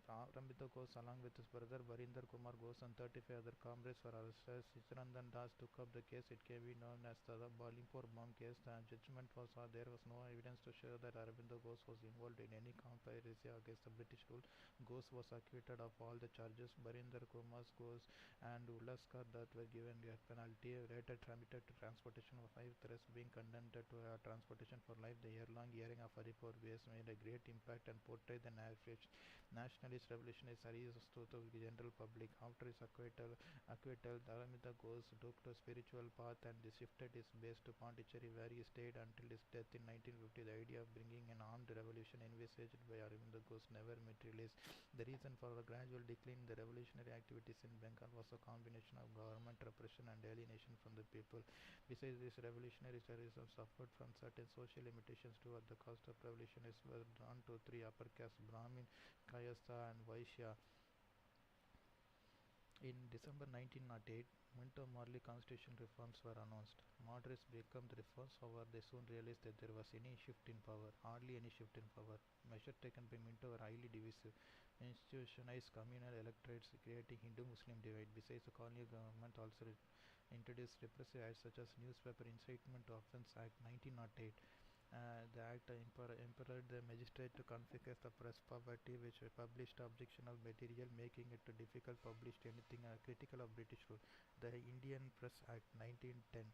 Aurobindo Ghosh, along with his brother Barinder Kumar Ghosh and 35 other comrades, were arrested. Chittaranjan Das took up the case. It can be known as the Balimpur bomb case. The judgment was there was no evidence to show that Aurobindo Ghosh was involved in any conspiracy against the British rule. Ghosh was acquitted of all the charges. Barinder Kumar Ghosh and Ulaskar Dutt were given a penalty, later transmitted to transportation for 5 years, being condemned to transportation for life. The year-long hearing of Haripur base made a great impact and portrayed the nationalist revolutionary series to the general public. After his acquittal, Aurobindo Ghosh took to a spiritual path and shifted his base to Pondicherry, where he stayed until his death in 1950. The idea of bringing an armed revolution envisaged by Aurobindo Ghosh never materialized. The reason for the gradual decline in the revolutionary activities in Bengal was a combination of government repression and alienation from the people. Besides this, revolutionary terrorism suffered from certain social limitations too. At the cost of revolutionaries were drawn to three upper castes: Brahmin, Kayastha and Vaishya. In December 1908, Minto Morley constitution reforms were announced. Moderates welcomed the reforms, however, they soon realized that there was any shift in power, hardly any shift in power. Measures taken by Minto were highly divisive, institutionalized communal electorates, creating Hindu-Muslim divide. Besides, the colonial government also introduced repressive acts such as Newspaper Incitement to Offence Act 1908. The act empowered the magistrate to confiscate the press property which published objectionable material, making it difficult to publish anything critical of British rule. The Indian Press Act 1910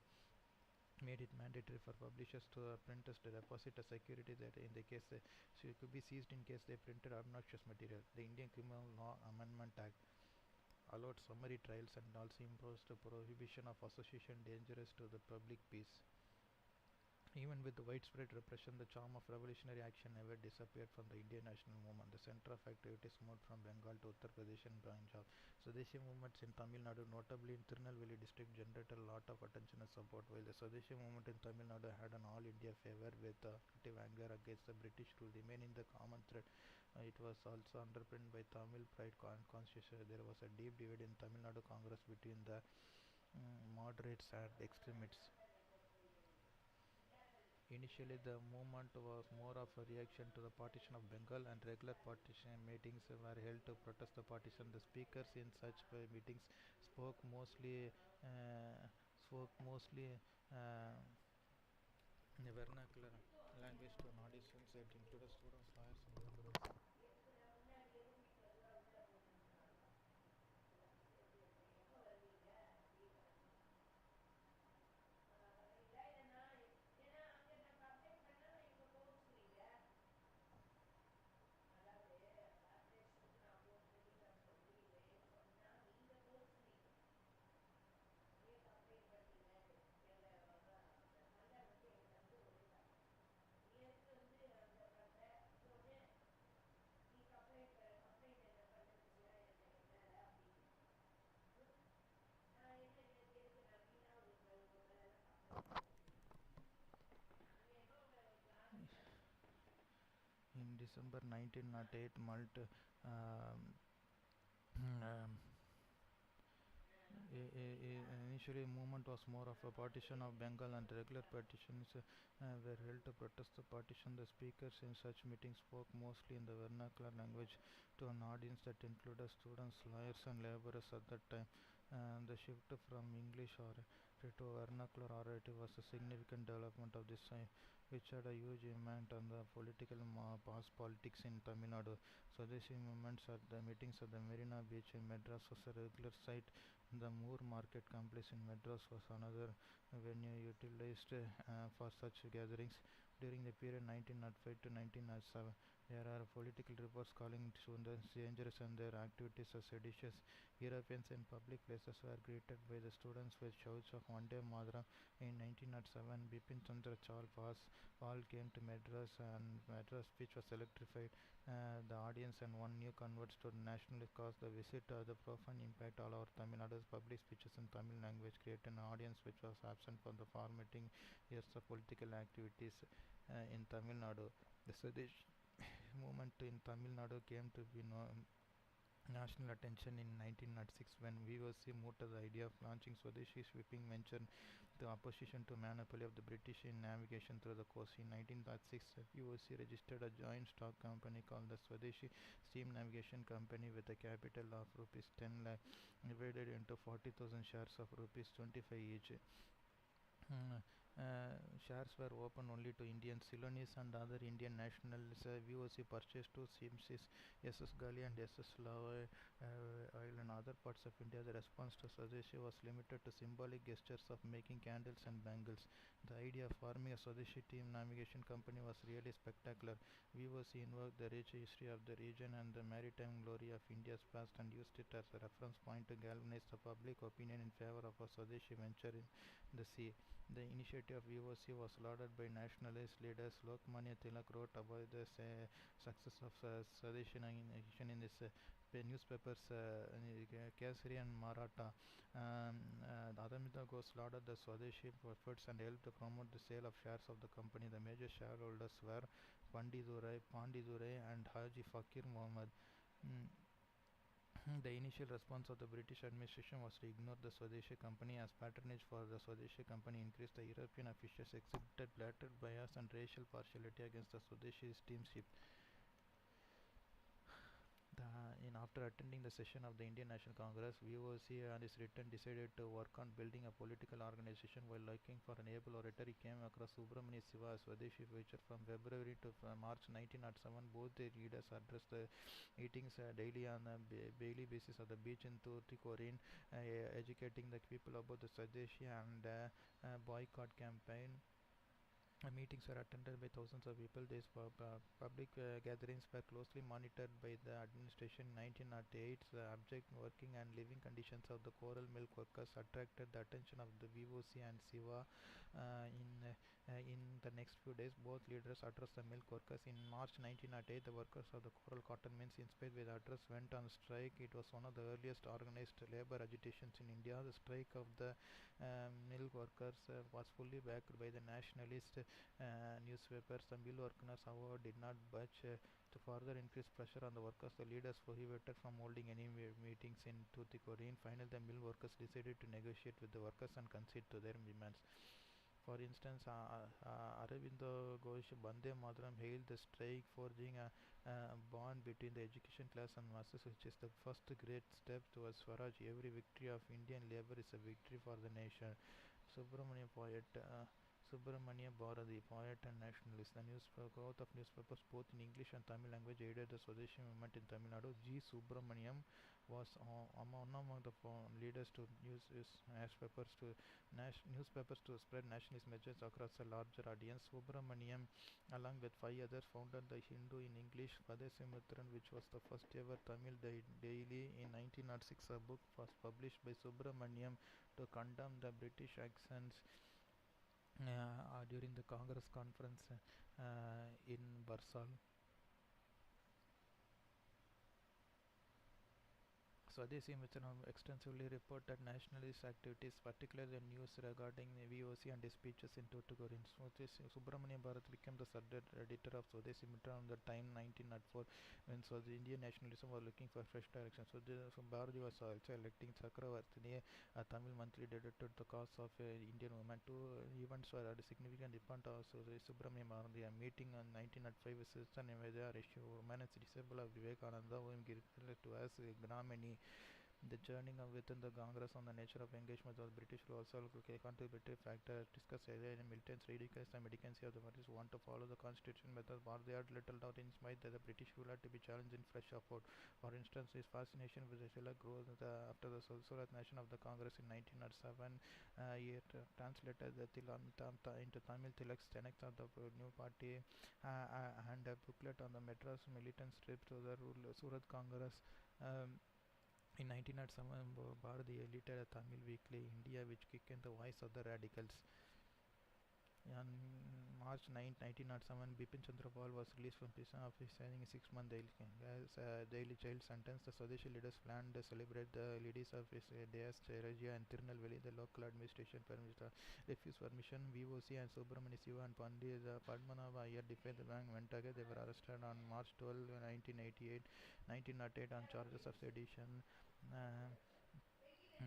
made it mandatory for publishers to printers to deposit a security that in the case could be seized in case they printed obnoxious material. The Indian Criminal Law Amendment Act allowed summary trials and also imposed a prohibition of association dangerous to the public peace. Even with the widespread repression, the charm of revolutionary action never disappeared from the Indian national movement. The center of activities moved from Bengal to Uttar Pradesh and Punjab. Swadeshi movements in Tamil Nadu, notably in Tirunelveli district, generated a lot of attention and support, while the Swadeshi movement in Tamil Nadu had an all-India favor with active anger against the British rule remaining the common thread. It was also underpinned by Tamil pride and constitution. There was a deep divide in Tamil Nadu Congress between the moderates and extremists. Initially, the movement was more of a reaction to the partition of Bengal, and regular partition meetings were held to protest the partition. The speakers in such meetings spoke mostly uh, spoke mostly in a vernacular language to an audience that included students, lawyers, and laborers. December 1908, um, um, initially movement was more of a partition of Bengal, and regular petitions were held to protest the partition. The speakers in such meetings spoke mostly in the vernacular language to an audience that included students, lawyers, and laborers at that time. The shift from English or to vernacular orative was a significant development of this which had a huge impact on the political past politics in Tamil Nadu. Swadeshi movements at the meetings at the Marina Beach in Madras was a regular sight. The Moore Market Complex in Madras was another venue utilized for such gatherings. During the period 1905 to 1907, there are political reports calling students dangerous and their activities as seditious. Europeans in public places were greeted by the students with shouts of Vande Mataram. In 1907, Bipin Chandra Pal came to Madras, and Madras speech was electrified the audience, and one new converts to nationalist cause. The visit the profound impact all over Tamil Nadu's public speeches in Tamil language created an audience which was absent from the formating years of political activities in Tamil Nadu. The Swadesh movement in Tamil Nadu came to be national attention in 1906 when VOC moved to the idea of launching Swadeshi shipping venture, the opposition to monopoly of the British in navigation through the coast. In 1906, VOC registered a joint stock company called the Swadeshi Steam Navigation Company with a capital of rupees 10 lakh divided into 40,000 shares of rupees 25 each. Shares were open only to Indians, Ceylonese and other Indian nationals. VOC purchased two steams, SS Gali and SS Lava oil in other parts of India. The response to Swadeshi was limited to symbolic gestures of making candles and bangles. The idea of forming a Swadeshi team navigation company was really spectacular. VOC invoked the rich history of the region and the maritime glory of India's past and used it as a reference point to galvanize the public opinion in favor of a Swadeshi venture in the sea. The initiative of VOC was lauded by nationalist leaders. Lokmanya Tilak wrote about the success of Swadeshi navigation in his newspapers Kesari and Maratha. Adamita Ghosh lauded the Swadeshi efforts and helped to promote the sale of shares of the company. The major shareholders were Pandidurai and Haji Fakir Muhammad. The initial response of the British administration was to ignore the Swadeshi company as patronage for the Swadeshi company increased. The European officials exhibited blatant bias and racial partiality against the Swadeshi steamship. After attending the session of the Indian National Congress, VOC on his return decided to work on building a political organization. While looking for an able orator, he came across Subramania Siva, a Swadeshi feature. From February to March 1907. Both the leaders addressed the meetings daily on a daily basis at the beach in Tuticorin, educating the people about the Swadeshi and boycott campaign. Meetings were attended by thousands of people. These public gatherings were closely monitored by the administration. In 1908, the abject working and living conditions of the coral milk workers attracted the attention of the VOC and Siva. In the next few days, both leaders addressed the milk workers. In March 1908, the workers of the coral cotton mills, inspired by the address, went on strike. It was one of the earliest organized labor agitations in India. The strike of the milk workers was fully backed by the nationalist newspapers. The mill workers, however, did not budge. To further increase pressure on the workers, the leaders prohibited from holding any meetings in Tuticorin. Finally, the mill workers decided to negotiate with the workers and concede to their demands. For instance, Aravindo Ghosh Bande Mataram hailed the strike, forging a bond between the education class and masses, which is the first great step towards Swaraj. Every victory of Indian labor is a victory for the nation. Subramania poet. Subramania Bharati, poet and nationalist. The growth of newspapers both in English and Tamil language aided the Swadeshi movement in Tamil Nadu. G. Subramaniam was one among the leaders to use newspapers to spread nationalist messages across a larger audience. Subramaniam, along with 5 others, founded the Hindu in English, Padesimitran, which was the first ever Tamil daily. In 1906, a book was published by Subramaniam to condemn the British actions during the Congress conference in Barsal. Swadeshi Mitran extensively reported nationalist activities, particularly the news regarding the VOC and his speeches in Tuticorin. Subramania Bharat became the editor of Swadeshi Mitran at the time 1904 when the Indian nationalism was looking for fresh direction. So Bharati was also electing Chakravartini, a Tamil monthly dedicated to the cause of Indian women. Two events were a significant event of Subramania Bharati. A meeting in 1905 with Sister Nivedha Rishi, woman and disciple of Vivekananda, who is referred to as Gramini. The journey within the Congress on the nature of engagement of the British will also contributed factor discuss alien militants radicals and medicancy of the British want to follow the constitution method, but they had little doubt in his mind that the British will have to be challenged in fresh effort. For instance, his fascination with the Silla grew after the Surat Nation of the Congress in 1907. He translated the into Tamil Tilak's tenets of the new party and a booklet on the Madras militant trip to the Surat Congress. In 1907, Bharati edited a Tamil weekly, India, which quickened the voice of the radicals. On March 9, 1907, Bipin Chandra Pal was released from prison after serving a 6-month daily jail sentence. The Swadeshi leaders planned to celebrate the ladies of his Deas Cheragia and Tirunelveli. The local administration refused permission. VOC and Subramani Siva and Pandit Padmanabha Iyer defied the bank went again. They were arrested on March 12, 1908 on charges of sedition.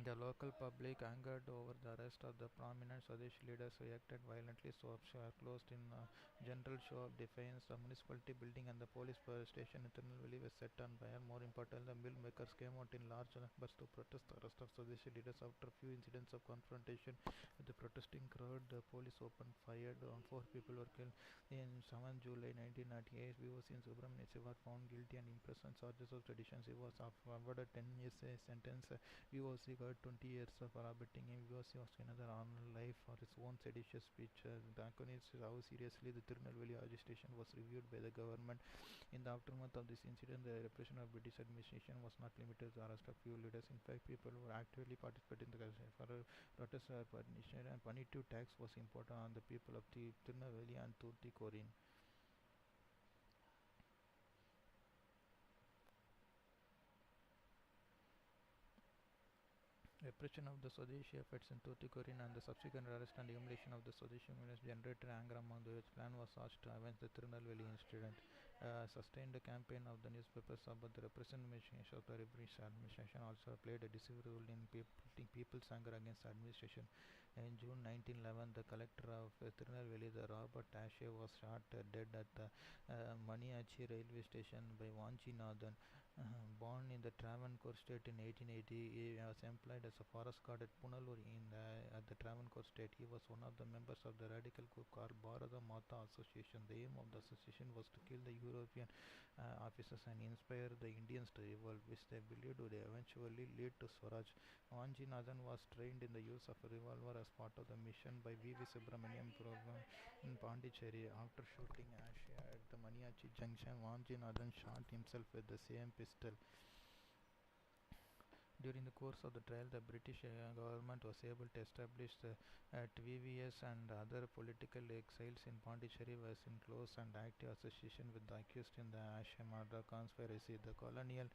The local public, angered over the arrest of the prominent Swadeshi leaders, reacted violently. Shops were closed in a general show of defiance. The municipality building and the police station in Tirunelveli were set on fire. More important, the mill makers came out in large numbers to protest the arrest of Swadeshi leaders. After a few incidents of confrontation with the protesting crowd, the police opened fire. 4 people were killed. In 7 July 1998, VOC in Subramania Siva were found guilty and impressed on charges of sedition. He was awarded 10 years sentence. VOC got 20 years for abetting him. VOC was another on life for his own seditious speech. Bankonists how seriously the Tirunelveli agitation was reviewed by the government. In the aftermath of this incident, the repression of British administration was not limited to the arrest of few leaders. In fact, people who actively participated in the protest permission and punitive tax was important on the people of Tirunelveli and Tuticorin. Repression of the Swadeshi efforts in Tuticorin and the subsequent arrest and humiliation of the Swadeshi ministers generated anger among those. Plan was such to avenge the Tirunelveli incident. Sustained campaign of the newspapers about the repression of the British administration also played a decisive role in people's anger against the administration. In June 1911, the collector of Tirunelveli, the Robert Ashe, was shot dead at the Maniachi railway station by Vanjinathan. Born in the Travancore state in 1880, he was employed as a forest guard at Punalur at the Travancore state. He was one of the members of the radical group called Bharata Mata Association. The aim of the association was to kill the European officers and inspire the Indians to revolt, which they believed would eventually lead to Swaraj. Vanjinathan was trained in the use of a revolver as part of the mission by V.V. Subramaniam program in Pondicherry. After shooting Ashe at the Maniachi Junction, Vanjinathan shot himself with the same pistol. During the course of the trial, the British government was able to establish that VVS and other political exiles in Pondicherry was in close and active association with the accused in the Ashe murder conspiracy. The colonial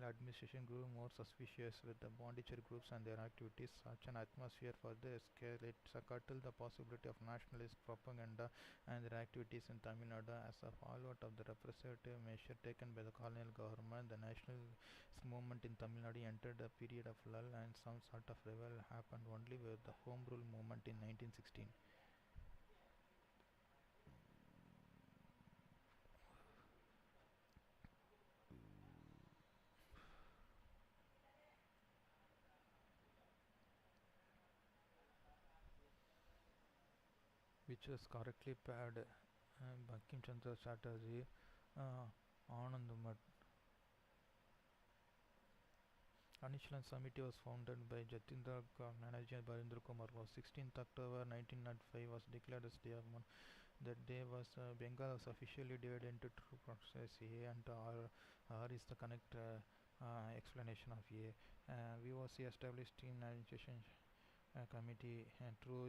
administration grew more suspicious with the Pondicherry groups and their activities. Such an atmosphere further curtailed the possibility of nationalist propaganda and their activities in Tamil Nadu. As a fallout of the repressive measure taken by the colonial government, the nationalist movement in Tamil Nadu entered a period of lull, and some sort of revival happened only with the Home Rule movement in 1916. Which was correctly paired Bankim Chandra Chatterjee, Anand Anishlan Committee was founded by Jatindra Banerjee and Barendra Kumar Rao. 16th October 1905 was declared as Day of Mourning. That day was Bengal was officially divided into two processes. A and R is the correct explanation of A. VOC established in administration committee, and true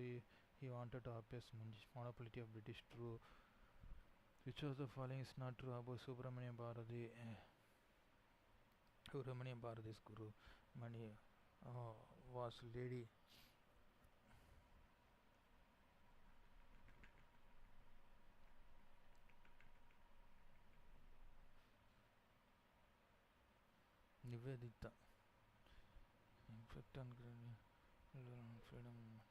he wanted to oppose monopoly of British true. Which of the following is not true about Subramania Bharati? Ramani Bharati's Guru Mani was Lady Nivedita. Infect and freedom movement.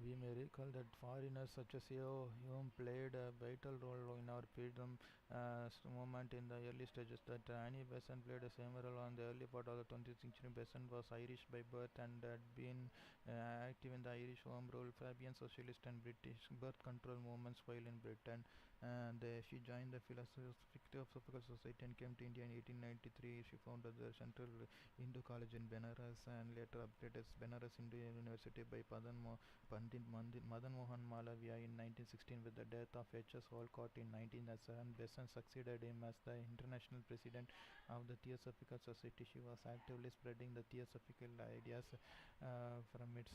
We may recall that foreigners such as Hume played a vital role in our freedom movement in the early stages. That Annie Besant played a similar role on the early part of the 20th century. Besant was Irish by birth and had been active in the Irish Home Rule, Fabian Socialist and British birth control movements while in Britain. And she joined the Philosophical Society and came to India in 1893. She founded the Central Hindu College in Benares and later upgraded as Benares Hindu University by Pandit Madan Mohan Malaviya in 1916. With the death of H.S. Walcott in 1907, Besant succeeded him as the international president of the Theosophical Society. She was actively spreading the theosophical ideas from its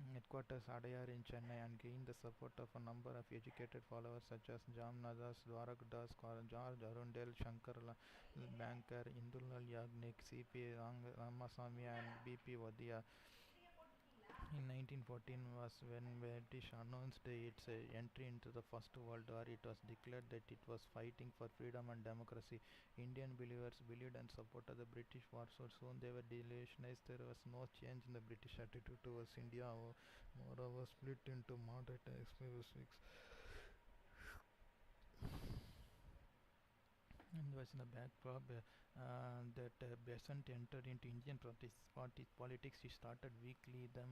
headquarters Adayar in Chennai and gained the support of a number of educated followers such as Jamnadas, Dwarakdas, George Arundel, Shankar Bankar, Indulal Yagnik, C.P. Ramasamy and B.P. Vadia. In 1914 was when British announced its entry into the First World War. It was declared that it was fighting for freedom and democracy. Indian believers believed and supported the British war, so soon they were delusionized. There was no change in the British attitude towards India. Moreover, split into moderate and extremists. And was in the backdrop that Besant entered into Indian politics. He started weekly the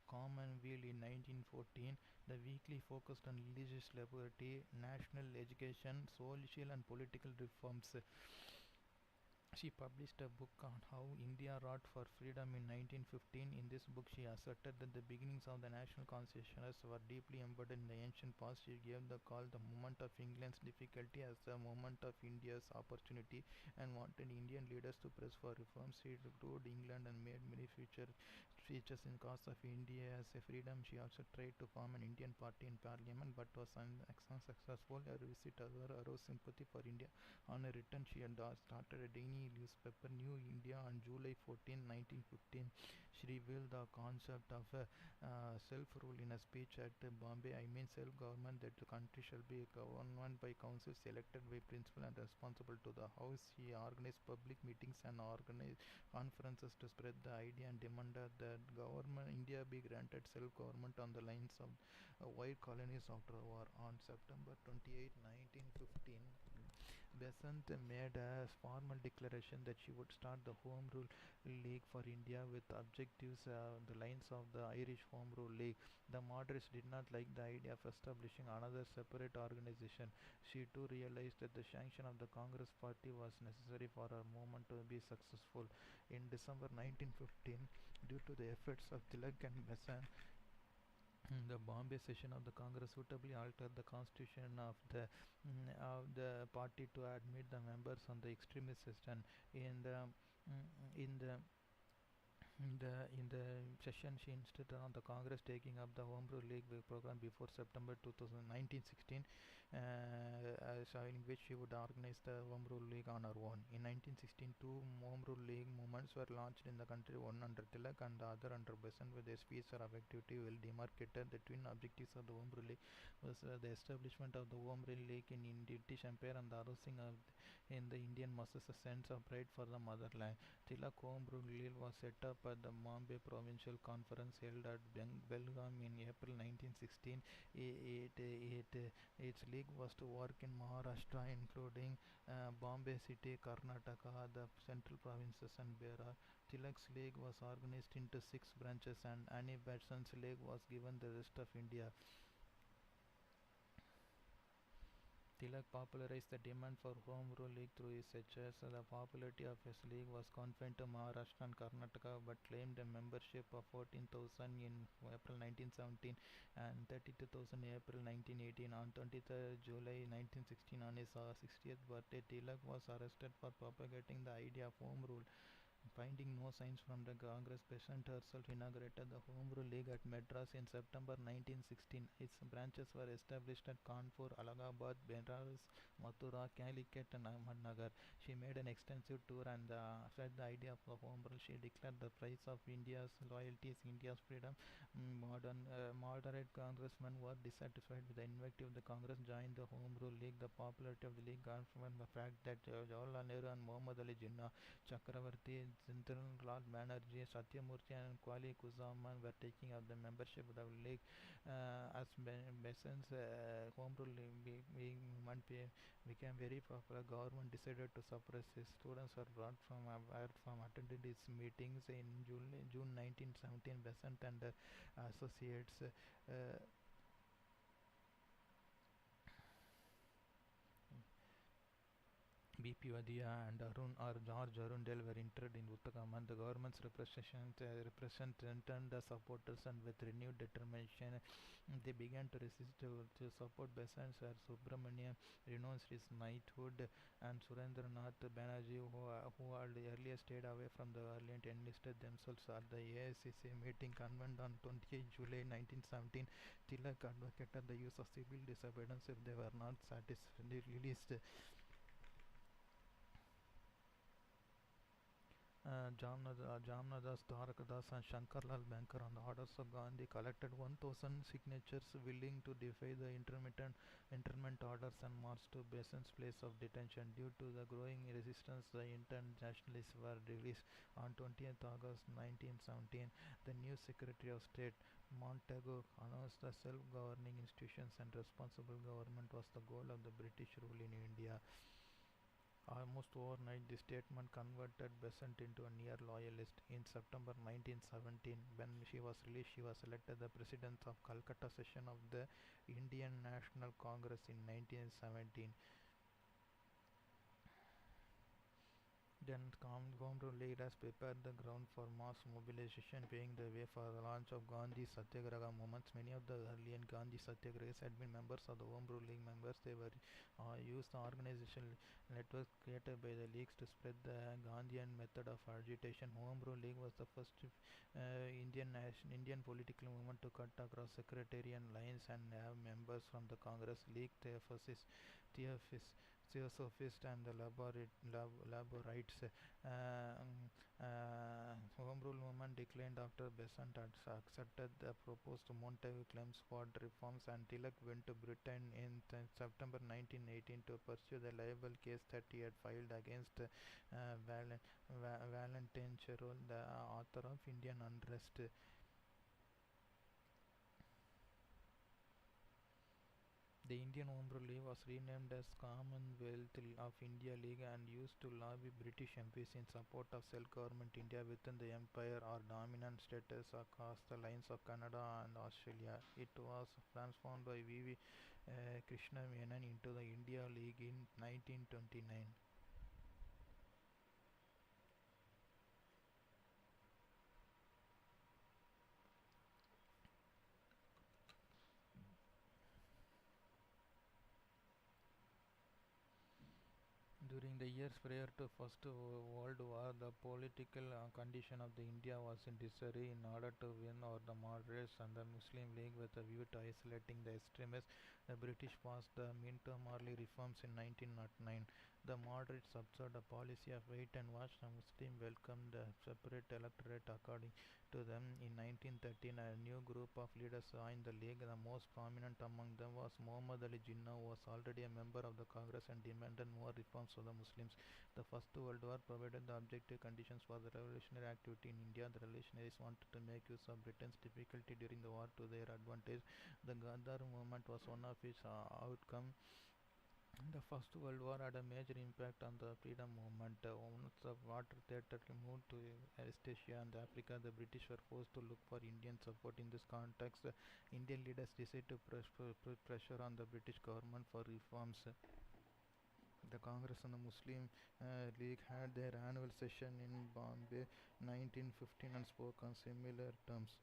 Commonweal in 1914. The weekly focused on religious liberty, national education, social and political reforms. She published a book on how India wrought for freedom in 1915. In this book, she asserted that the beginnings of the national consciousness were deeply embedded in the ancient past. She gave the call the moment of England's difficulty as the moment of India's opportunity and wanted Indian leaders to press for reforms. She toured England and made many future speeches in cause of India's freedom. She also tried to form an Indian party in parliament but was unsuccessful. Her visit aroused sympathy for India. On a return, she had started a daily newspaper, New India, on July 14, 1915. She revealed the concept of self-rule in a speech at Bombay. I mean self-government, that the country shall be governed by councils elected by principal and responsible to the House. She organized public meetings and organized conferences to spread the idea and demanded that government India be granted self-government on the lines of white colonies after the war. On September 28, 1915, Besant made a formal declaration that she would start the Home Rule League for India with objectives the lines of the Irish Home Rule League. The moderates did not like the idea of establishing another separate organization. She too realized that the sanction of the Congress Party was necessary for her movement to be successful. In December 1915, due to the efforts of Tilak and Besant, the Bombay session of the Congress suitably altered the constitution of the party to admit the members on the extremist list. And in the in the in the session, she insisted on the Congress taking up the Home Rule League program before September 2016, in which she would organize the Home Rule League on her own. In 1916, two Home Rule League movements were launched in the country, one under Tilak and the other under Besant, with their spheres of activity well demarcated. The twin objectives of the Home Rule League was the establishment of the Home Rule League in British Empire and the arousing of in the Indian masses a sense of pride for the motherland. Tilak Home Rule League was set up at the Bombay Provincial Conference held at Belgaum in April 1916. Its league was to work in Maharashtra, including Bombay City, Karnataka, the central provinces, and Berar. Tilak's league was organized into 6 branches, and Annie Besant's league was given the rest of India. Tilak popularized the demand for Home Rule League through his sketches. The popularity of his league was confined to Maharashtra and Karnataka, but claimed a membership of 14,000 in April 1917 and 32,000 in April 1918. On 23rd July 1916, on his 60th birthday, Tilak was arrested for propagating the idea of Home Rule. Finding no signs from the Congress, Besant herself inaugurated the Home Rule League at Madras in September 1916. Its branches were established at Kanpur, Allahabad, Benares, Mathura, Calicut, and Ahmednagar. She made an extensive tour and spread the idea of the Home Rule. She declared the price of India's loyalties, India's freedom. Moderate congressmen were dissatisfied with the invective. The Congress joined the Home Rule League. The popularity of the league came from the fact that Jawaharlal Nehru and Muhammad Ali Jinnah Chakravarti, Lal Banerjee, Satyamurthy, and Kwali Kuzaman were taking up the membership of the league. As Besant's Home Rule movement became very popular, government decided to suppress it. Students were barred from attending its meetings. In June 1917, Besant and associates B.P. Wadia and George Arundel were entered in Uttarakhand. The government's represented the supporters, and with renewed determination, they began to resist to support Besant. Sir Subramanian renounced his knighthood, and Surendranath Banerjee, who had earlier stayed away from the Orient, enlisted themselves at the AICC meeting convened on 28 July 1917. Tilak advocated the use of civil disobedience if they were not satisfactorily released. Jamnadas, Dwarakadas, and Shankarlal Bankar, on the orders of Gandhi, collected 1,000 signatures willing to defy the internment orders and marched to Besant's place of detention. Due to the growing resistance, the internationalists were released. On 20th August 1917, the new Secretary of State, Montagu, announced the self-governing institutions and responsible government was the goal of the British rule in India. Almost overnight, the statement converted Besant into a near loyalist. In September 1917, when she was released, she was elected the president of Calcutta session of the Indian National Congress in 1917. Then Home Rule leaders prepared the ground for mass mobilization, paving the way for the launch of Gandhi Satyagraha movements. Many of the early Gandhi Satyagrahis had been members of the Home Rule League members. They were used the organizational network created by the leagues to spread the Gandhian method of agitation. Home Rule League was the first Indian political movement to cut across sectarian lines and have members from the Congress, League, Theosophists, and the Laborites. Home Rule movement declined after Besant had accepted the proposed Montagu-Chelmsford reforms, and Tilak went to Britain in September 1918 to pursue the libel case that he had filed against Valentine Cherol, the author of Indian Unrest. The Indian Home Rule League was renamed as Commonwealth of India League and used to lobby British MPs in support of self-government India within the empire or dominant status across the lines of Canada and Australia. It was transformed by V.V. Krishna Menon into the India League in 1929. During the years prior to First World War, the political condition of the India was in disarray. In order to win over the moderates and the Muslim League with a view to isolating the extremists, the British passed the Minto-Morley reforms in 1909. The moderates observed a policy of wait and watch. The Muslim welcomed the separate electorate. According to them, in 1913, a new group of leaders joined the League. The most prominent among them was Muhammad Ali Jinnah, who was already a member of the Congress and demanded more reforms for the Muslims. The First World War provided the objective conditions for the revolutionary activity in India. The revolutionaries wanted to make use of Britain's difficulty during the war to their advantage. The Ghadar movement was one of its outcome. The First World War had a major impact on the freedom movement. Once the water theatre moved to East Asia and Africa, the British were forced to look for Indian support. In this context, Indian leaders decided to put pressure on the British government for reforms. The Congress and the Muslim League had their annual session in Bombay 1915 and spoke on similar terms.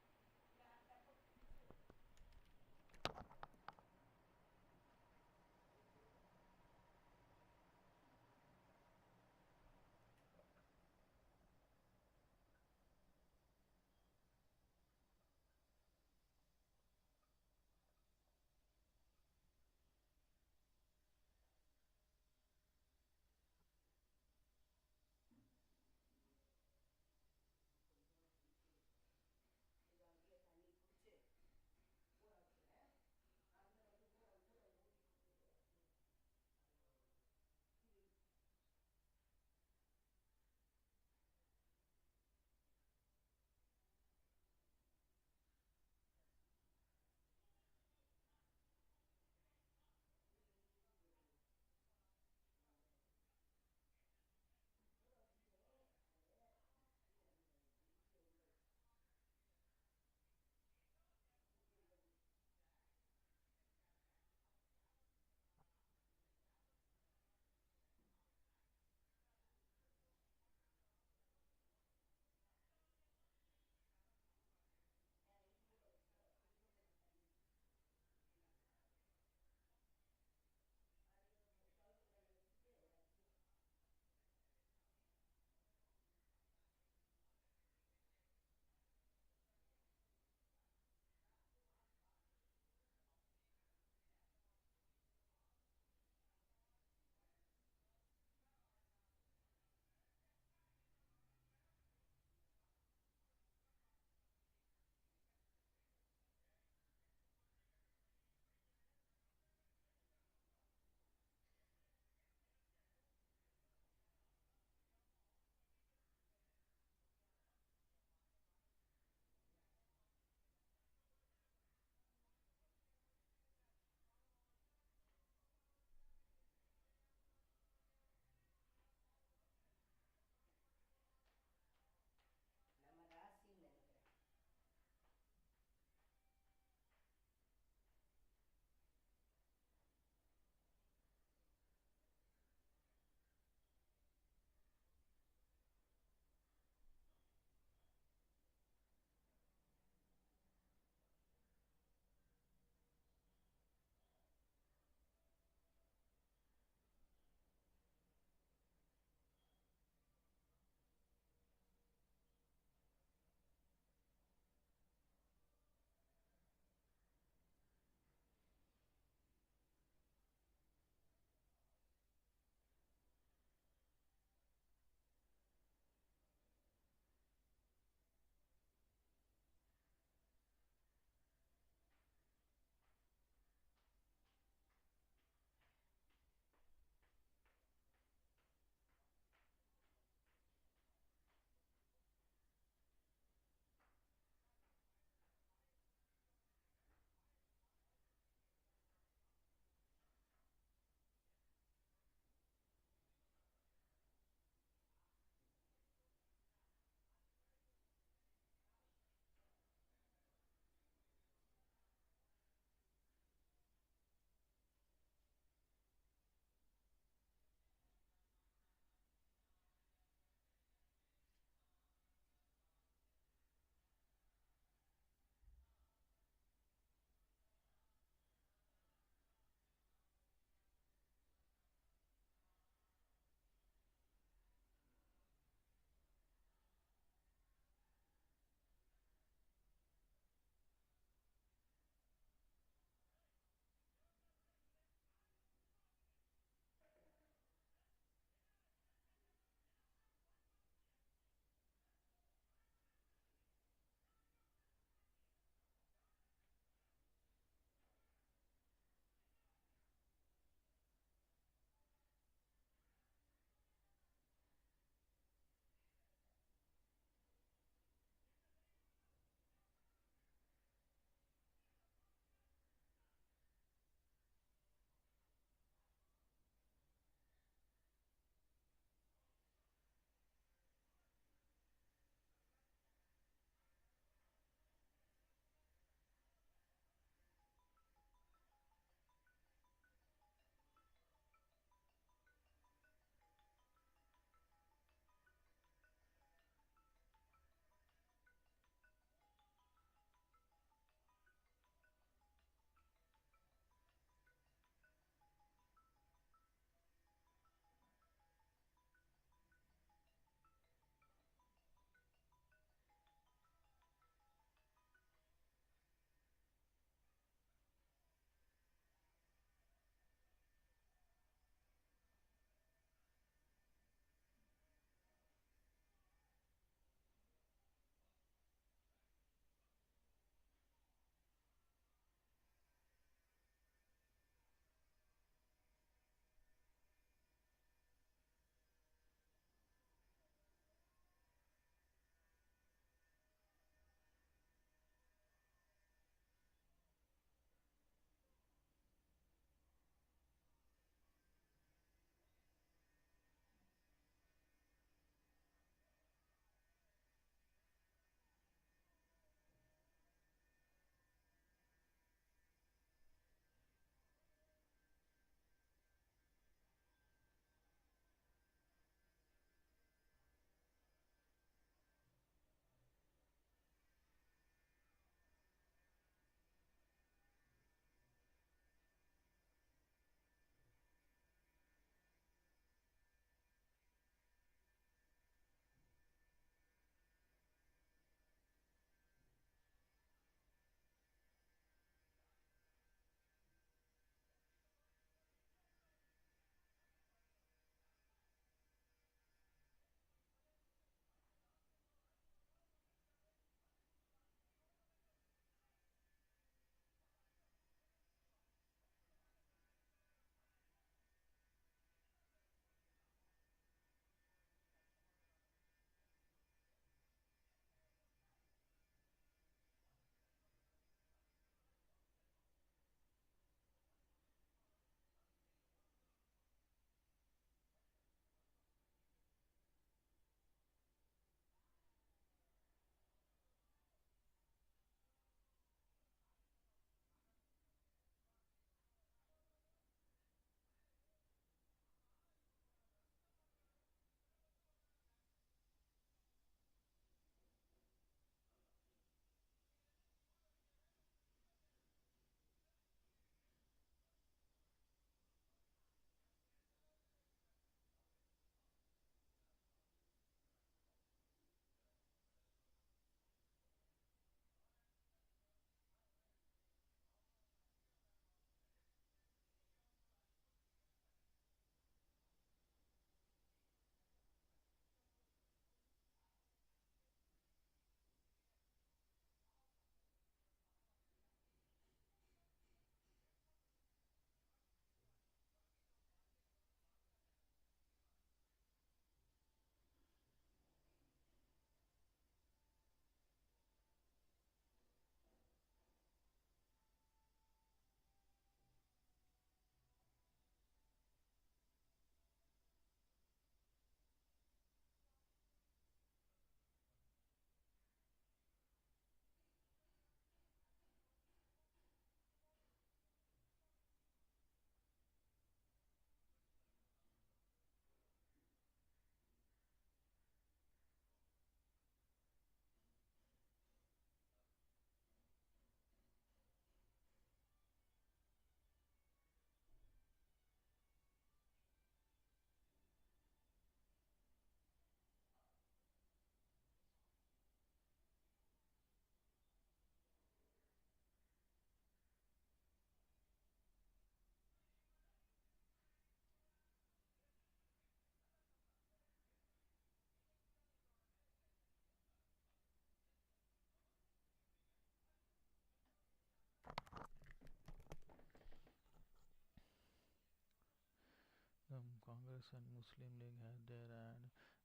Congress and Muslim League had their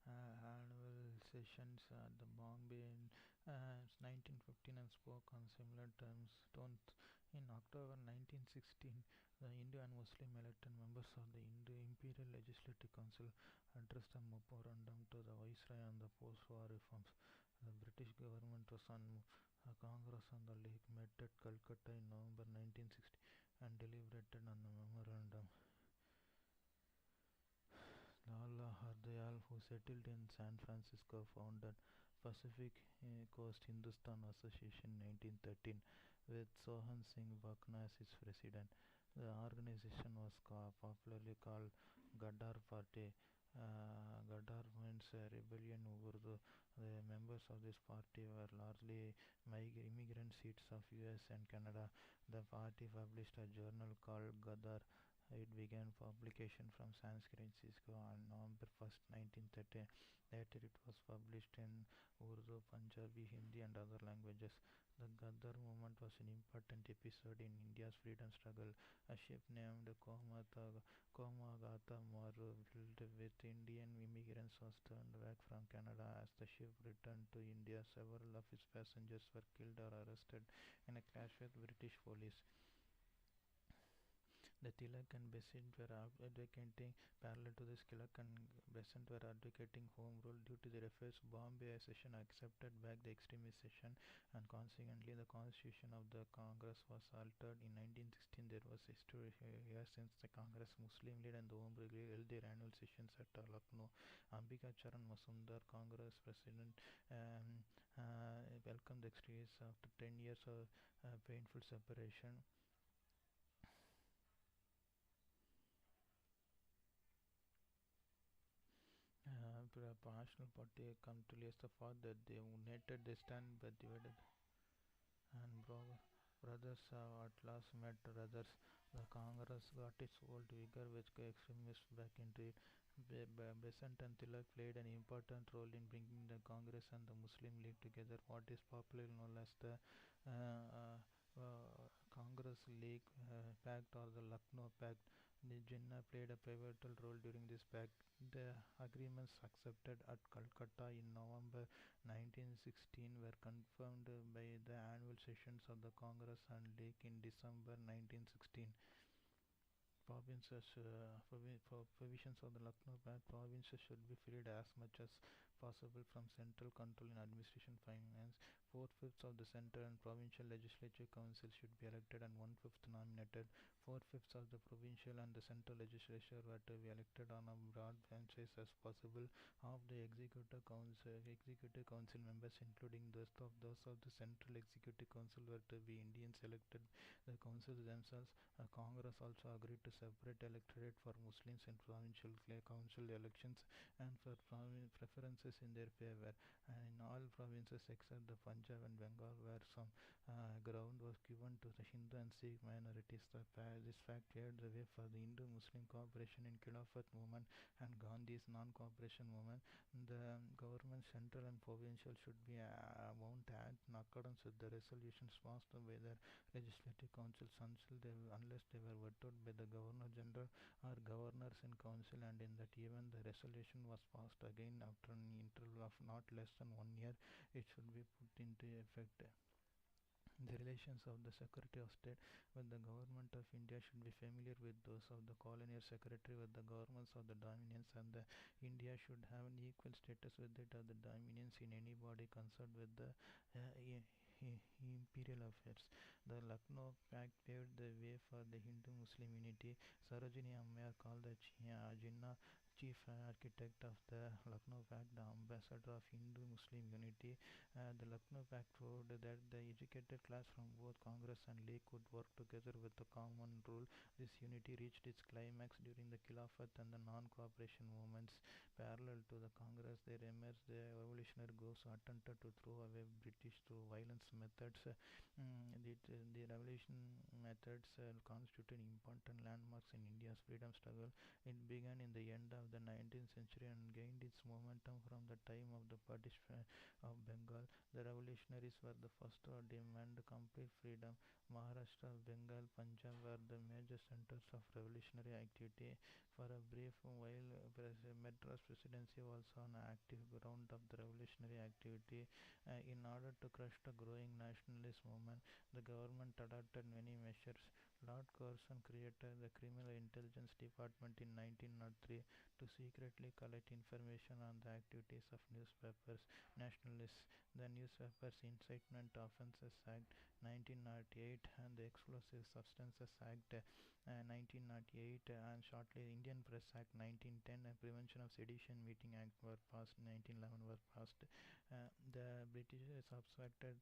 annual sessions at the Bombay in 1915 and spoke on similar tones. In October 1916, the Hindu and Muslim elected members of the Hindu Imperial Legislative Council addressed a memorandum to the Viceroy on the post-war reforms. The British government was on Congress and the League met at Calcutta in November 1960 and deliberated on the memorandum. Lala Hardayal, who settled in San Francisco, founded Pacific Coast Hindustan Association in 1913 with Sohan Singh Bhakna as its president. The organization was popularly called Gaddar Party. Gaddar means rebellion Urdu. The members of this party were largely immigrant seats of US and Canada. The party published a journal called Gaddar. It began publication from San Francisco on November 1st, 1930. Later it was published in Urdu, Punjabi, Hindi and other languages. The Ghadar movement was an important episode in India's freedom struggle. A ship named Komagata Maru, built with Indian immigrants, was turned back from Canada. As the ship returned to India, several of its passengers were killed or arrested in a clash with British police. The Tilak and Besant were advocating parallel to this. Tilak and Besant were advocating home rule. Due to their efforts, Bombay session accepted back the extremist session, and consequently the constitution of the Congress was altered. In 1916, there was a history here since the Congress, Muslim League and the Home Rule League held their annual sessions at Lucknow. Ambika Charan Mazumdar, Congress president, welcomed the extremists after 10 years of painful separation. National Party come to list the fact that they united they stand but divided, and brothers at last met brothers. The Congress got its old vigor with extremists back into it. Besant and Tilak played an important role in bringing the Congress and the Muslim League together. What is popularly known as the Congress League Pact or the Lucknow Pact. The Jinnah played a pivotal role during this pact. The agreements accepted at Calcutta in November 1916 were confirmed by the annual sessions of the Congress and League in December 1916. Provisions of the Lucknow Pact. Provinces should be freed as much as possible from central control in administration finance. 4/5 of the central and provincial legislature councils should be elected and 1/5 nominated. 4/5 of the provincial and the central legislature were to be elected on a broad franchise as possible. Of the executive council members, including those of the central executive council, were to be Indians elected the councils themselves. Congress also agreed to separate electorate for Muslims in provincial council elections and for preferences in their favor. And in all provinces except the Punjab and Bengal, where some ground was given to the Hindu and Sikh minorities. This fact paved the way for the Hindu-Muslim cooperation in Khilafat movement and Gandhi's non-cooperation movement. The government, central and provincial, should be bound to act in accordance with the resolutions passed by the legislative councils unless they were vetoed by the governor general or governors in council, and in that even the resolution was passed again after an interval of not less than 1 year, it should be put into effect. The relations of the Secretary of State with the Government of India should be familiar with those of the Colonial Secretary with the governments of the Dominions, and the India should have an equal status with that of the Dominions in any body concerned with the imperial affairs. The Lucknow Pact paved the way for the Hindu-Muslim unity. Sarojini Ammayar, called the Jinnah chief architect of the Lucknow Pact, the ambassador of Hindu-Muslim unity. The Lucknow Pact proved that the educated class from both Congress and League could work together with a common rule. This unity reached its climax during the Khilafat and the non-cooperation movements. Parallel to the Congress, there emerged the revolutionary groups who attempted to throw away British through violence methods. The revolution methods constituted important landmarks in India's freedom struggle. It began in the end of the 19th century and gained its momentum from the time of the partition of Bengal. The revolution revolutionaries were the first to demand complete freedom. Maharashtra, Bengal, Punjab were the major centers of revolutionary activity. For a brief while, Madras presidency was on active ground of the revolutionary activity. In order to crush the growing nationalist movement, the government adopted many measures. Lord Curzon created the Criminal Intelligence Department in 1903 to secretly collect information on the activities of newspapers nationalists. The Newspapers Incitement Offences Act 1908 and the Explosive Substances Act 1908 and shortly Indian Press Act 1910 and Prevention of Sedition Meeting Act were passed 1911 were passed. The British suspected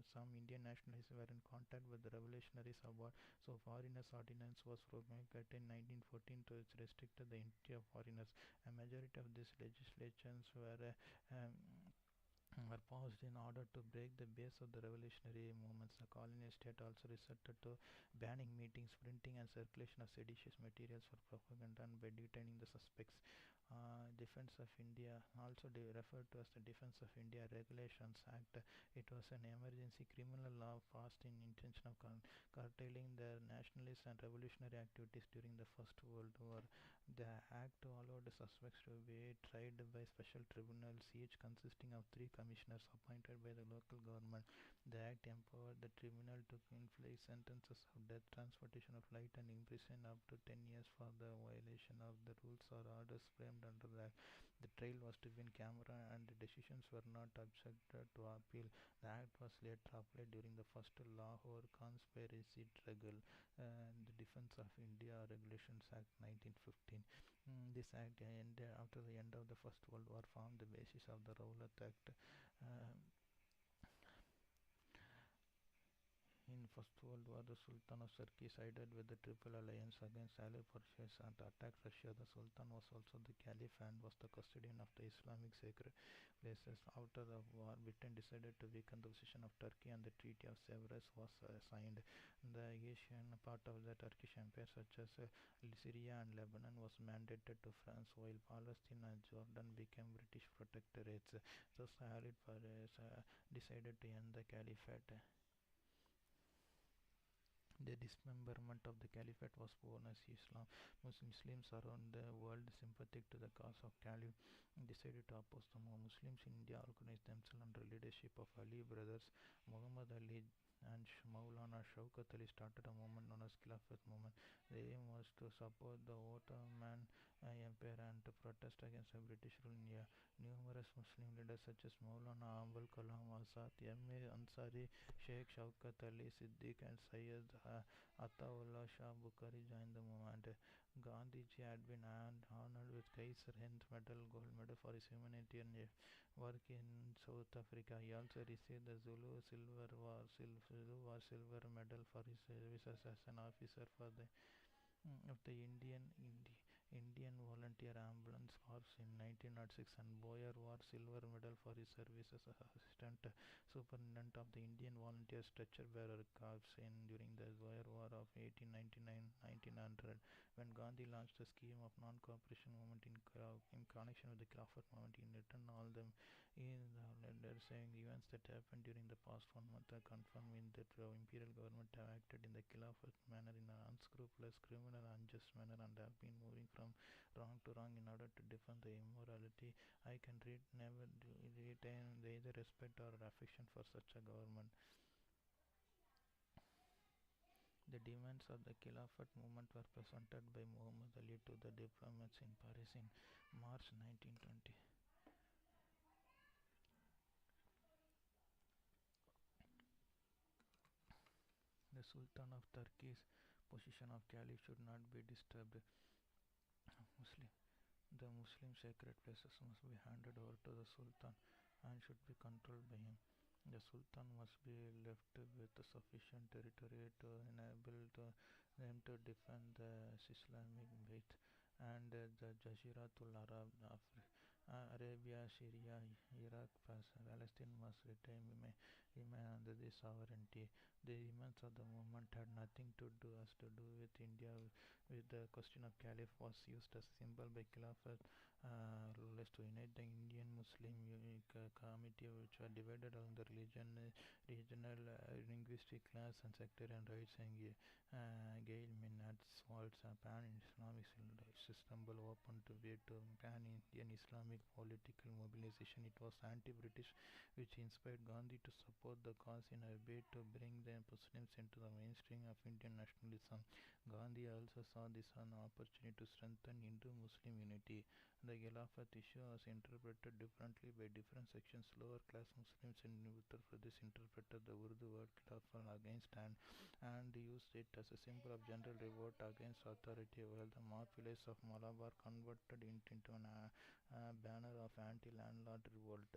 some Indian nationalists were in contact with the revolutionaries abroad, so Foreigners Ordinance was promulgated in 1914 to restrict the entry of foreigners. A majority of these legislations were passed in order to break the base of the revolutionary movements. The colonial state also resorted to banning meetings, printing, and circulation of seditious materials for propaganda and by detaining the suspects. Defense of India, also referred to as the Defense of India Regulations Act. It was an emergency criminal law passed in intention of curtailing the nationalist and revolutionary activities during the First World War. The act allowed the suspects to be tried by special tribunals, each consisting of three commissioners appointed by the local government. The act empowered the tribunal to inflict sentences of death, transportation of life, and imprisonment up to 10 years for the violation of the rules or orders framed under the act. The trial was to be in camera and the decisions were not subjected to appeal. The act was later applied during the first Lahore conspiracy trial, the Defense of India Regulations Act 1915. This act ended after the end of the First World War, formed the basis of the Rowlatt Act. Uh, In First World War, the Sultan of Turkey sided with the Triple Alliance against Allied forces and attacked Russia. The Sultan was also the Caliph and was the custodian of the Islamic sacred places. After the war, Britain decided to weaken the position of Turkey and the Treaty of Sevres was signed. The Asian part of the Turkish Empire, such as Syria and Lebanon, was mandated to France, while Palestine and Jordan became British protectorates. Thus, the Allied powers decided to end the Caliphate. The dismemberment of the Caliphate was born as Islam. Muslims around the world, sympathetic to the cause of Caliph, decided to oppose the Muslims in India organized themselves under leadership of Ali brothers Muhammad Ali and Maulana Shaukat Ali started a movement known as Khilafat movement. The aim was to support the Ottoman Empire and to protest against the British rule in India. Numerous Muslim leaders such as Maulana Abul Kalam Azad, M.A. Ansari, Sheikh Shaukat Ali Siddiq and Syed Ataullah Shah Bukhari joined the movement. Gandhiji had been honored with Kaiser Hind Medal, gold medal for his humanitarian work in South Africa. He also received the Zulu War Silver Medal for his services as an officer for the of the Indian Volunteer Ambulance Corps in 1906 and Boyer War Silver Medal for his services as Assistant Superintendent of the Indian Volunteer Stretcher Bearer Corps during the Boer War of 1899-1900. When Gandhi launched the scheme of non-cooperation movement in connection with the Khilafat movement, he written all them in the letter saying events that happened during the past 1 month are confirming that the imperial government have acted in the Khilafat manner in an unscrupulous, criminal, unjust manner and have been moving from wrong to wrong in order to defend the immorality. I can never retain either respect or affection for such a government. The demands of the Khilafat movement were presented by Muhammad Ali to the diplomats in Paris in March 1920. The Sultan of Turkey's position of Caliph should not be disturbed. Muslim. The Muslim sacred places must be handed over to the Sultan and should be controlled by him. The Sultan must be left with sufficient territory to enable them to defend the Islamic faith and the Jaziratul Arab, Arabia, Syria, Iraq, Palestine must remain under the sovereignty. The demands of the movement had nothing to do with India. With the question of Caliph was used as a symbol by Khilafat rulers to unite the Indian Muslim community, which were divided along the regional, linguistic, class, and sectarian rights. And Gail Minnaerts Waltz, a pan-Islamic system open to way to pan-Indian Islamic political mobilization. It was anti-British, which inspired Gandhi to support the cause in a bid to bring the Muslims into the mainstream of Indian nationalism. Gandhi also saw this an opportunity to strengthen Hindu-Muslim unity. The Khilafat issue was interpreted differently by different sections. Lower class Muslims in Uttar Pradesh interpreted the Urdu word Khilafat against and used it as a symbol of general revolt against authority, while the populace of Malabar converted it into a banner of anti-landlord revolt.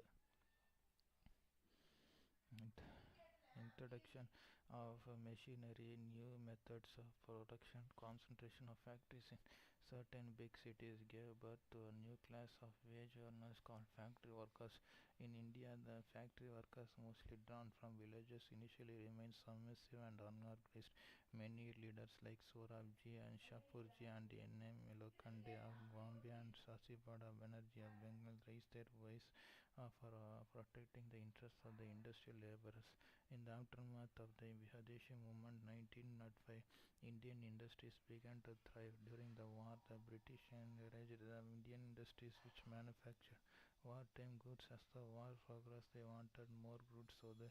Introduction of machinery, new methods of production, concentration of factories in certain big cities gave birth to a new class of wage earners called factory workers. In India, the factory workers, mostly drawn from villages, initially remained submissive and unorganized. Many leaders like Sorabji and Shapurji and N.M. Lokande of Bombay and Sasipada Banerjee of Bengal raised their voice for protecting the interests of the industrial laborers. In the aftermath of the Swadeshi movement 1905, Indian industries began to thrive. During the war, the British encouraged the Indian industries which manufactured wartime goods. As the war progressed, they wanted more goods, so the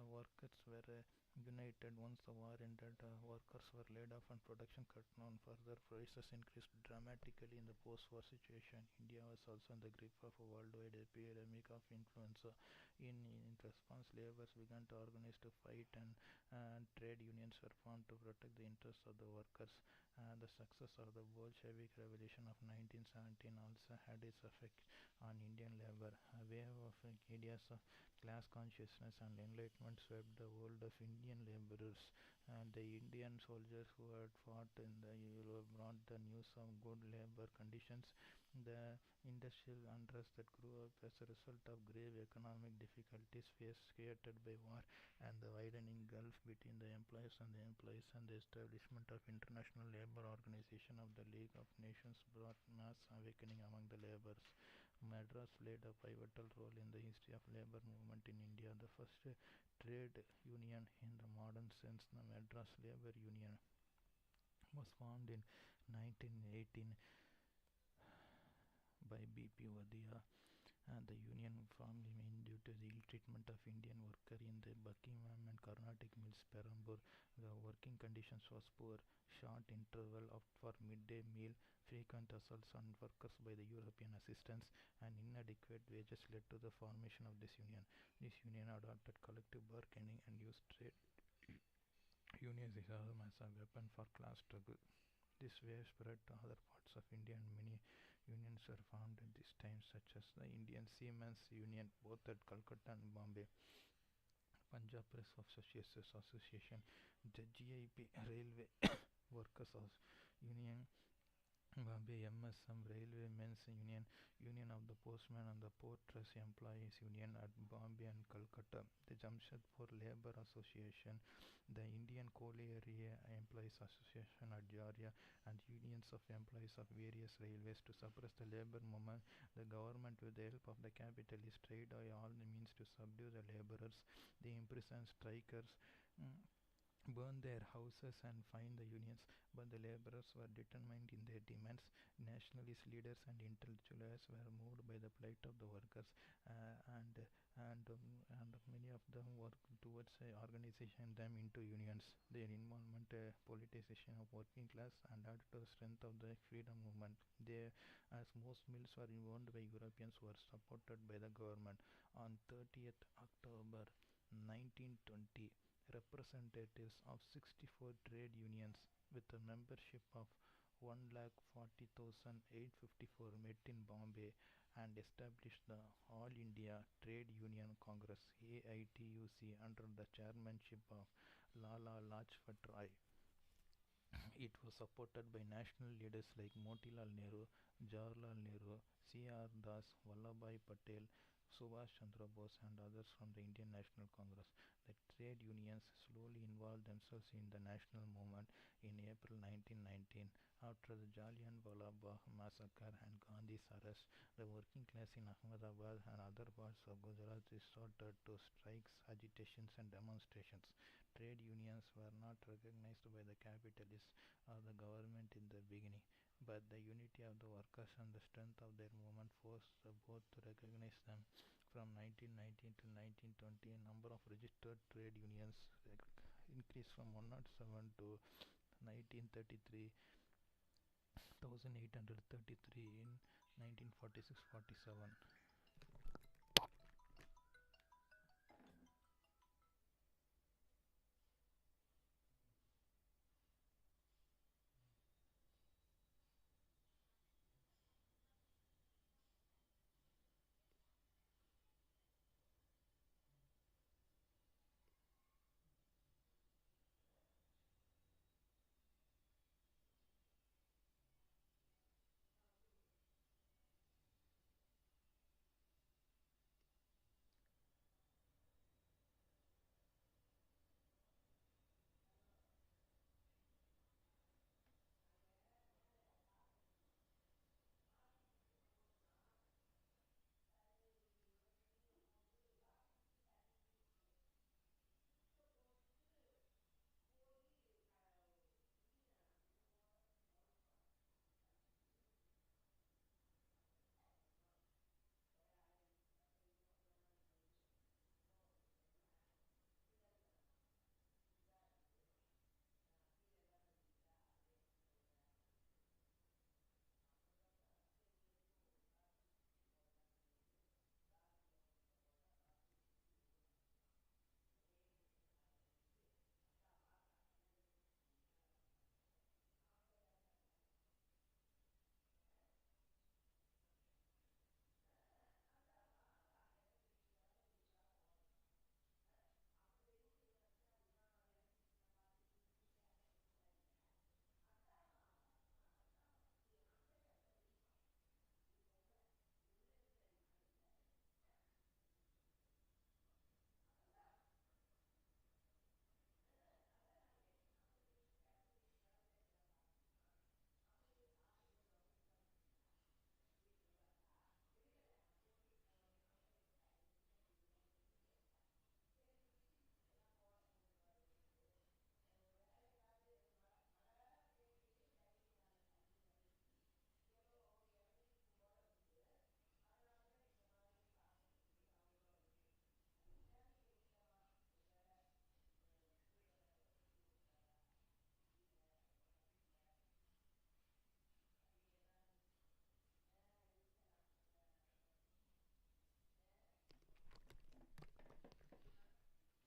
workers were united. Once the war ended, workers were laid off and production cut down. Further, prices increased dramatically in the post-war situation. India was also in the grip of a worldwide epidemic of influenza. In response, laborers began to organize to fight, and trade unions were formed to protect the interests of the workers. The success of the Bolshevik Revolution of 1917 also had its effect on Indian labor. A wave of ideas of class consciousness and enlightenment swept the world of Indian laborers. The Indian soldiers who had fought in the Europe brought the news of good labor conditions. The industrial unrest that grew up as a result of grave economic difficulties faced created by war and the widening gulf between the employers and the establishment of International Labour Organization of the League of Nations brought mass awakening among the laborers. Madras played a pivotal role in the history of labor movement in India. The first trade union in the modern sense, the Madras Labour Union, was formed in 1918 by B.P. Wadia. The union formed due to the ill treatment of Indian worker in the Buckingham and Carnatic mills, Perambur. The working conditions was poor, short interval for midday meal, frequent assaults on workers by the European assistants, and inadequate wages led to the formation of this union. This union adopted collective bargaining and used trade unionism as a weapon for class struggle. This wave spread to other parts of India, and many unions were formed at this time, such as the Indian Seamen's Union, both at Calcutta and Bombay, Punjab Press Association, the GIP Railway Workers Union, Bombay MSM Railway Men's Union, Union of the Postmen and the Port Trust Employees Union at Bombay and Calcutta, the Jamshedpur Labour Association, the Indian Colliery Employees Association at Georgia, and unions of employees of various railways. To suppress the labour movement, the government, with the help of the capitalists, tried by all the means to subdue the labourers. They imprisoned strikers, burn their houses and fine the unions, but the laborers were determined in their demands. Nationalist leaders and intellectuals were moved by the plight of the workers, and many of them worked towards organizing them into unions. Their involvement, politicization of working class, and added to the strength of the freedom movement. They, as most mills were owned by Europeans, were supported by the government. On 30th October 1920, representatives of 64 trade unions with a membership of 1,40,854 met in Bombay and established the All India Trade Union Congress AITUC under the chairmanship of Lala Lajpat Rai. It was supported by national leaders like Motilal Nehru, Jawaharlal Nehru, C.R. Das, Vallabhbhai Patel, Subhash Chandra Bose, and others from the Indian National Congress. The trade trade unions slowly involved themselves in the national movement. In April 1919, after the Jallianwala Bagh massacre and Gandhi's arrest, the working class in Ahmedabad and other parts of Gujarat resorted to strikes, agitations, and demonstrations. Trade unions were not recognized by the capitalists or the government in the beginning, but the unity of the workers and the strength of their movement forced both to recognize them. From 1919 to 1920, a number of registered trade unions increased from 107 to 1933, 1833 in 1946-47.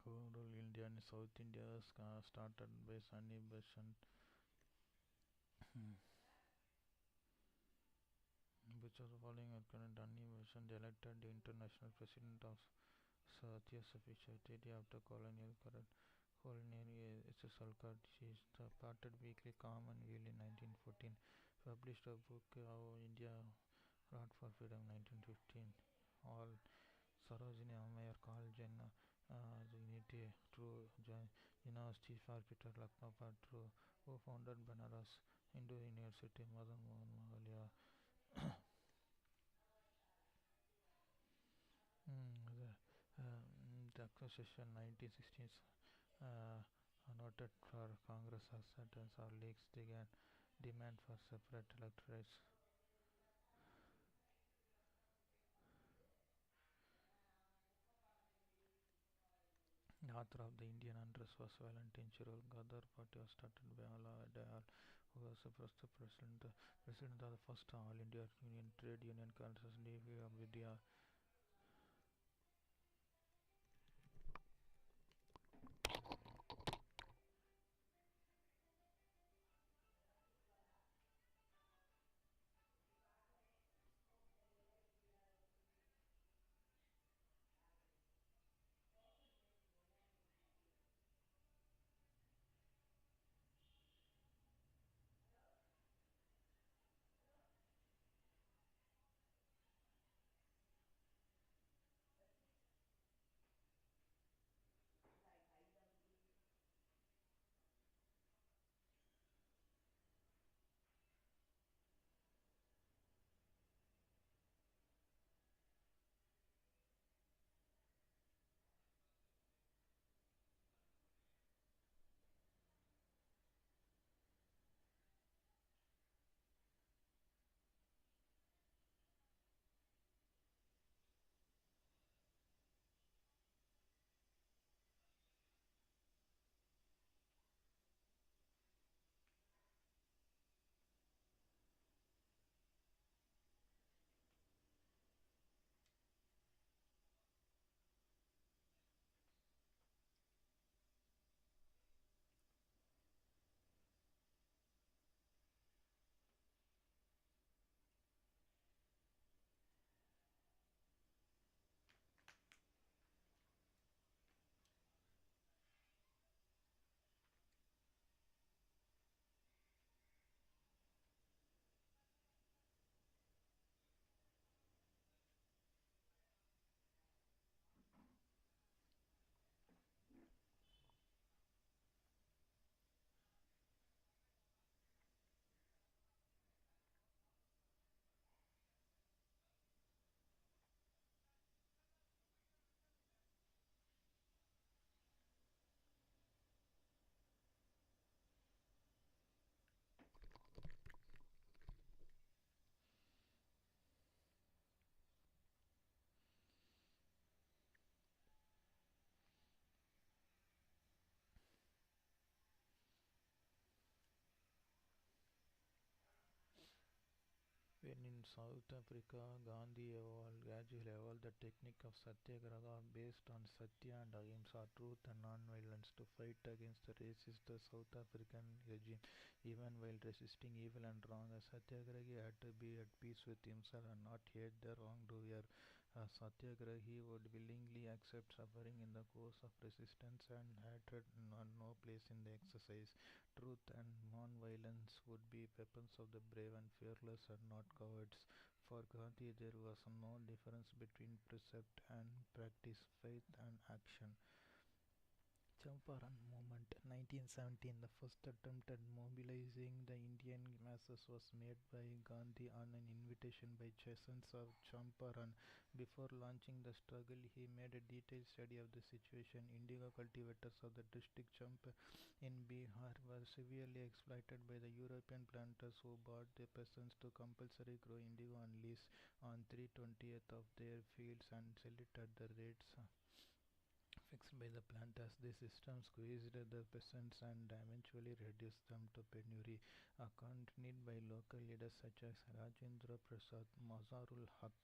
Rural India and South India started by Sunny Besant, which was following a current Annie Besant elected the international president of Satya Society after colonial Salkar. She started weekly Calm and Wheel in 1914, published a book How India Fought for Freedom 1915. All Sarojini Ammayar called Unity True Jinnah's chief architect Lucknow Patru, who founded Banaras Hindu University, Madan Mohan Mahalia. The accusation 1916 noted for Congress acceptance or leaks began demand for separate electorates. The author of the Indian unrest was Valentin Chirul. Ghadar party was started by Allah Dayal, who was the first president of the first All India Union Trade Union Congress DV of Vidya. In South Africa, Gandhi gradually evolved the technique of satyagraha based on satya and ahimsa, truth and non-violence, to fight against the racist South African regime. Even while resisting evil and wrong, a satyagrahi had to be at peace with himself and not hate the wrongdoer. A satyagrahi would willingly accept suffering in the course of resistance, and hatred no place in the exercise. Truth and non-violence would be weapons of the brave and fearless and not cowards. For Gandhi, there was no difference between precept and practice, faith and action. Champaran movement 1917. The first attempt at mobilizing the Indian masses was made by Gandhi on an invitation by peasants of Champaran. Before launching the struggle, he made a detailed study of the situation. Indigo cultivators of the district Champ in Bihar were severely exploited by the European planters who bought the peasants to compulsory grow indigo on lease on 3/20th of their fields and sell it at the rates fixed by the planters. This system squeezed the peasants and eventually reduced them to penury. Accompanied by local leaders such as Rajendra Prasad, Mazarul Haq,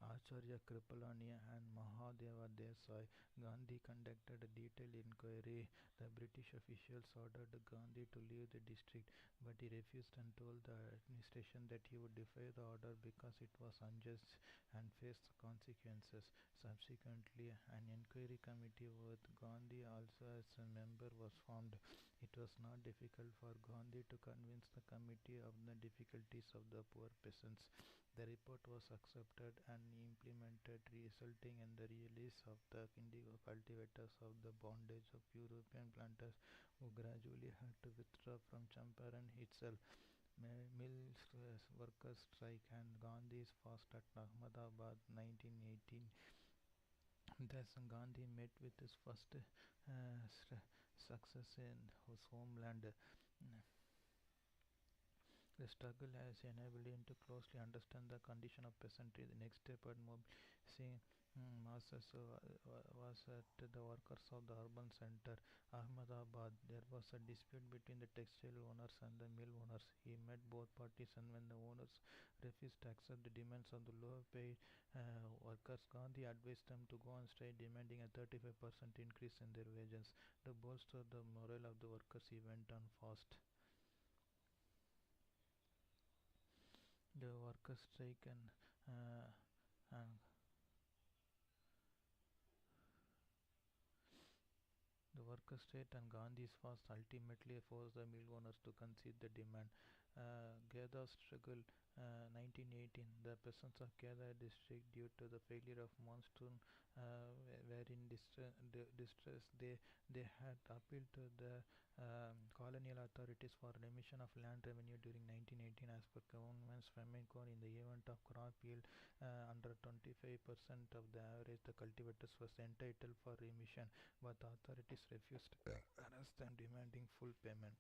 Acharya Kripalani, and Mahadeva Desai, Gandhi conducted a detailed inquiry. The British officials ordered Gandhi to leave the district, but he refused and told the administration that he would defy the order because it was unjust and faced consequences. Subsequently, an inquiry committee with Gandhi also as a member was formed. It was not difficult for Gandhi to convince the committee of the difficulties of the poor peasants. The report was accepted and implemented, resulting in the release of the indigo cultivators of the bondage of European planters who gradually had to withdraw from Champaran itself. Mill workers' strike and Gandhi's fast at Ahmedabad 1918. Thus, Gandhi met with his first success in his homeland. The struggle has enabled him to closely understand the condition of peasantry. The next step at mobilizing masses was at the workers of the urban center, Ahmedabad. There was a dispute between the textile owners and the mill owners. He met both parties, and when the owners refused to accept the demands of the lower paid workers, Gandhi advised them to go on strike, demanding a 35% increase in their wages. To bolster the morale of the workers, he went on fast. The workers' strike and the workers' strike and Gandhi's fast ultimately forced the mill owners to concede the demand. Geda struggle 1918. The peasants of Geda district, due to the failure of monsoon, were in distress. They had appealed to the colonial authorities for remission of land revenue during 1918. As per government's famine code, in the event of crop yield under 25% of the average, the cultivators was entitled for remission, but the authorities refused to arrest them, demanding full payment.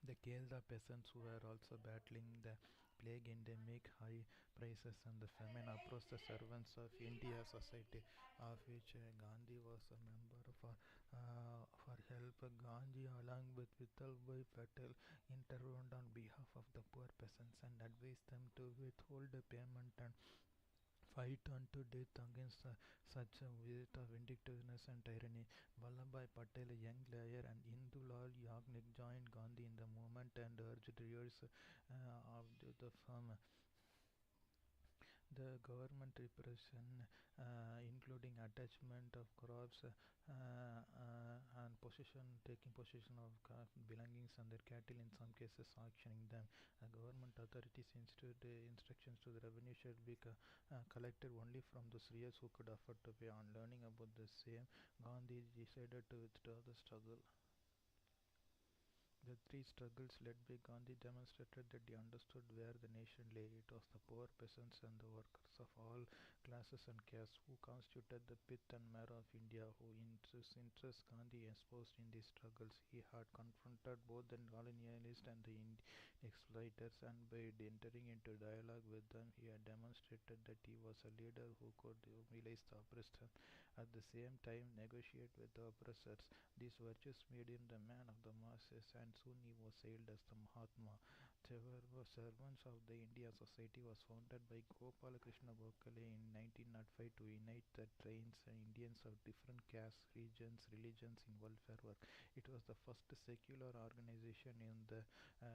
The Kerala peasants, who were also battling the plague endemic, high prices and the famine, approached the servants of India Society, of which Gandhi was a member, for help. Gandhi, along with Vithalbhai Patel, intervened on behalf of the poor peasants and advised them to withhold the payment and fight unto death against such a weight of vindictiveness and tyranny. Vallabhbhai Patel, a young lawyer, and Indulal Yagnik joined Gandhi in the movement and urged reverse of the firm. The government repression, including attachment of crops and taking possession of belongings and their cattle, in some cases auctioning them. Government authorities instituted instructions to the revenue should be collected only from those rears who could afford to pay. On learning about the same, Gandhi decided to withdraw the struggle. The three struggles led by Gandhi demonstrated that he understood where the nation lay. It was the poor peasants and the workers of all classes and castes who constituted the pith and marrow of India, who interests Gandhi exposed in these struggles. He had confronted both the colonialists and the exploiters, and by entering into dialogue with them, he had demonstrated that he was a leader who could mobilize the oppressed and at the same time negotiate with the oppressors. These virtues made him the man of the masses, and soon he was hailed as the Mahatma. Servants of the India Society was founded by Gopala Krishna Gokhale in 1905 to unite the trains and Indians of different castes, regions, religions in welfare work. It was the first secular organization in the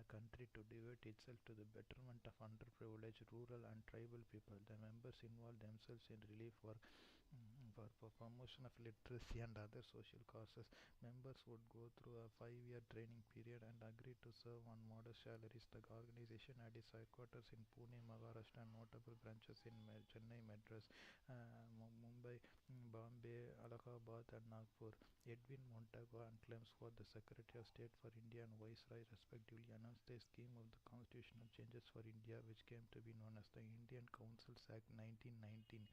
country to devote itself to the betterment of underprivileged rural and tribal people. The members involved themselves in relief work, for promotion of literacy and other social causes. Members would go through a 5-year training period and agree to serve on modest salaries. The organization had its headquarters in Pune, Maharashtra, and notable branches in Chennai, Madras, Mumbai, Bombay, Allahabad, and Nagpur. Edwin Montagu and Chelmsford, the Secretary of State for India and Viceroy respectively, announced a scheme of the constitutional changes for India, which came to be known as the Indian Councils Act 1919.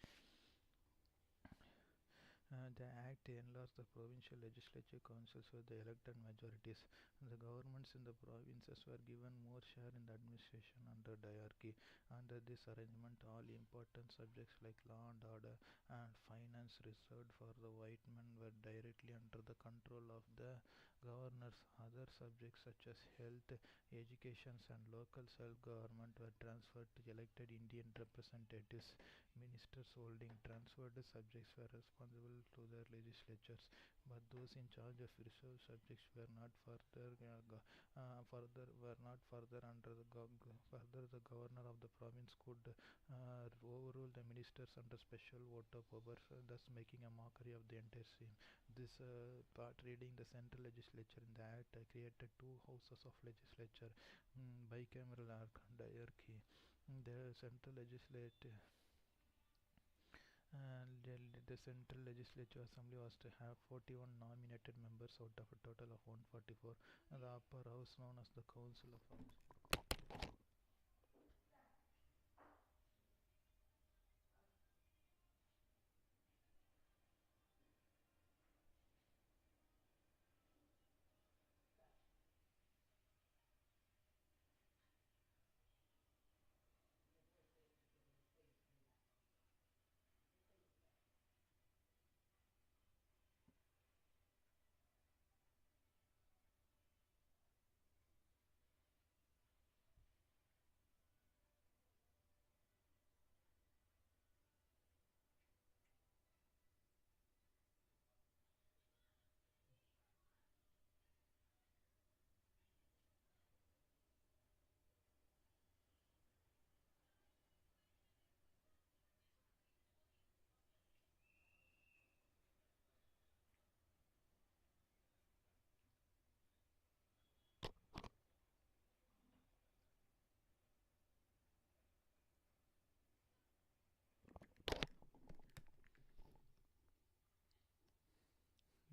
The act enlarged the provincial legislature councils with the elected majorities. The governments in the provinces were given more share in the administration under diarchy. Under this arrangement, all important subjects like law and order and finance reserved for the white men were directly under the control of the governors. Other subjects such as health, education, and local self-government were transferred to elected Indian representatives. Ministers holding transferred subjects were responsible to their legislatures, but those in charge of reserved subjects were not further under the further the governor of the province could overrule the ministers under special vote of powers, thus making a mockery of the entire scheme. This part reading the central legislature in the act created two houses of legislature, bicameral diarchy. The central legislature the Central Legislature Assembly was to have 41 nominated members out of a total of 144, and the upper house, known as the Council of Arms.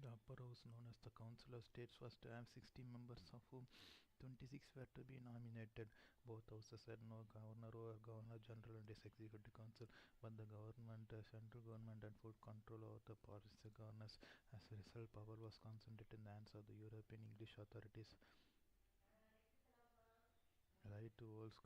The upper house, known as the Council of States, was to have 60 members, of whom 26 were to be nominated. Both houses had no governor or governor general and its executive council, but the central government had full control over the provincial governors. As a result, power was concentrated in the hands of the European English authorities. Right to vote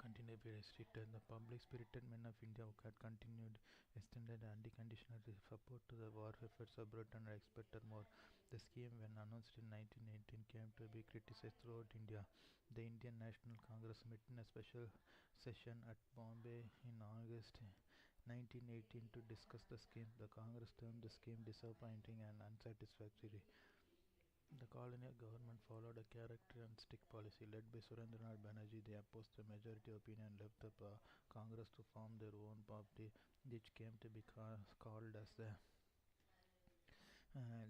continued to be restricted. The public spirited men of India who had continued extended unconditional support to the war efforts of Britain and expected more. The scheme, when announced in 1918, came to be criticized throughout India. The Indian National Congress met in a special session at Bombay in August 1918 to discuss the scheme. The Congress termed the scheme disappointing and unsatisfactory. The colonial government followed a character and stick policy led by Surendranath Banerjee. They opposed the majority opinion and left the Congress to form their own party, which came to be called as the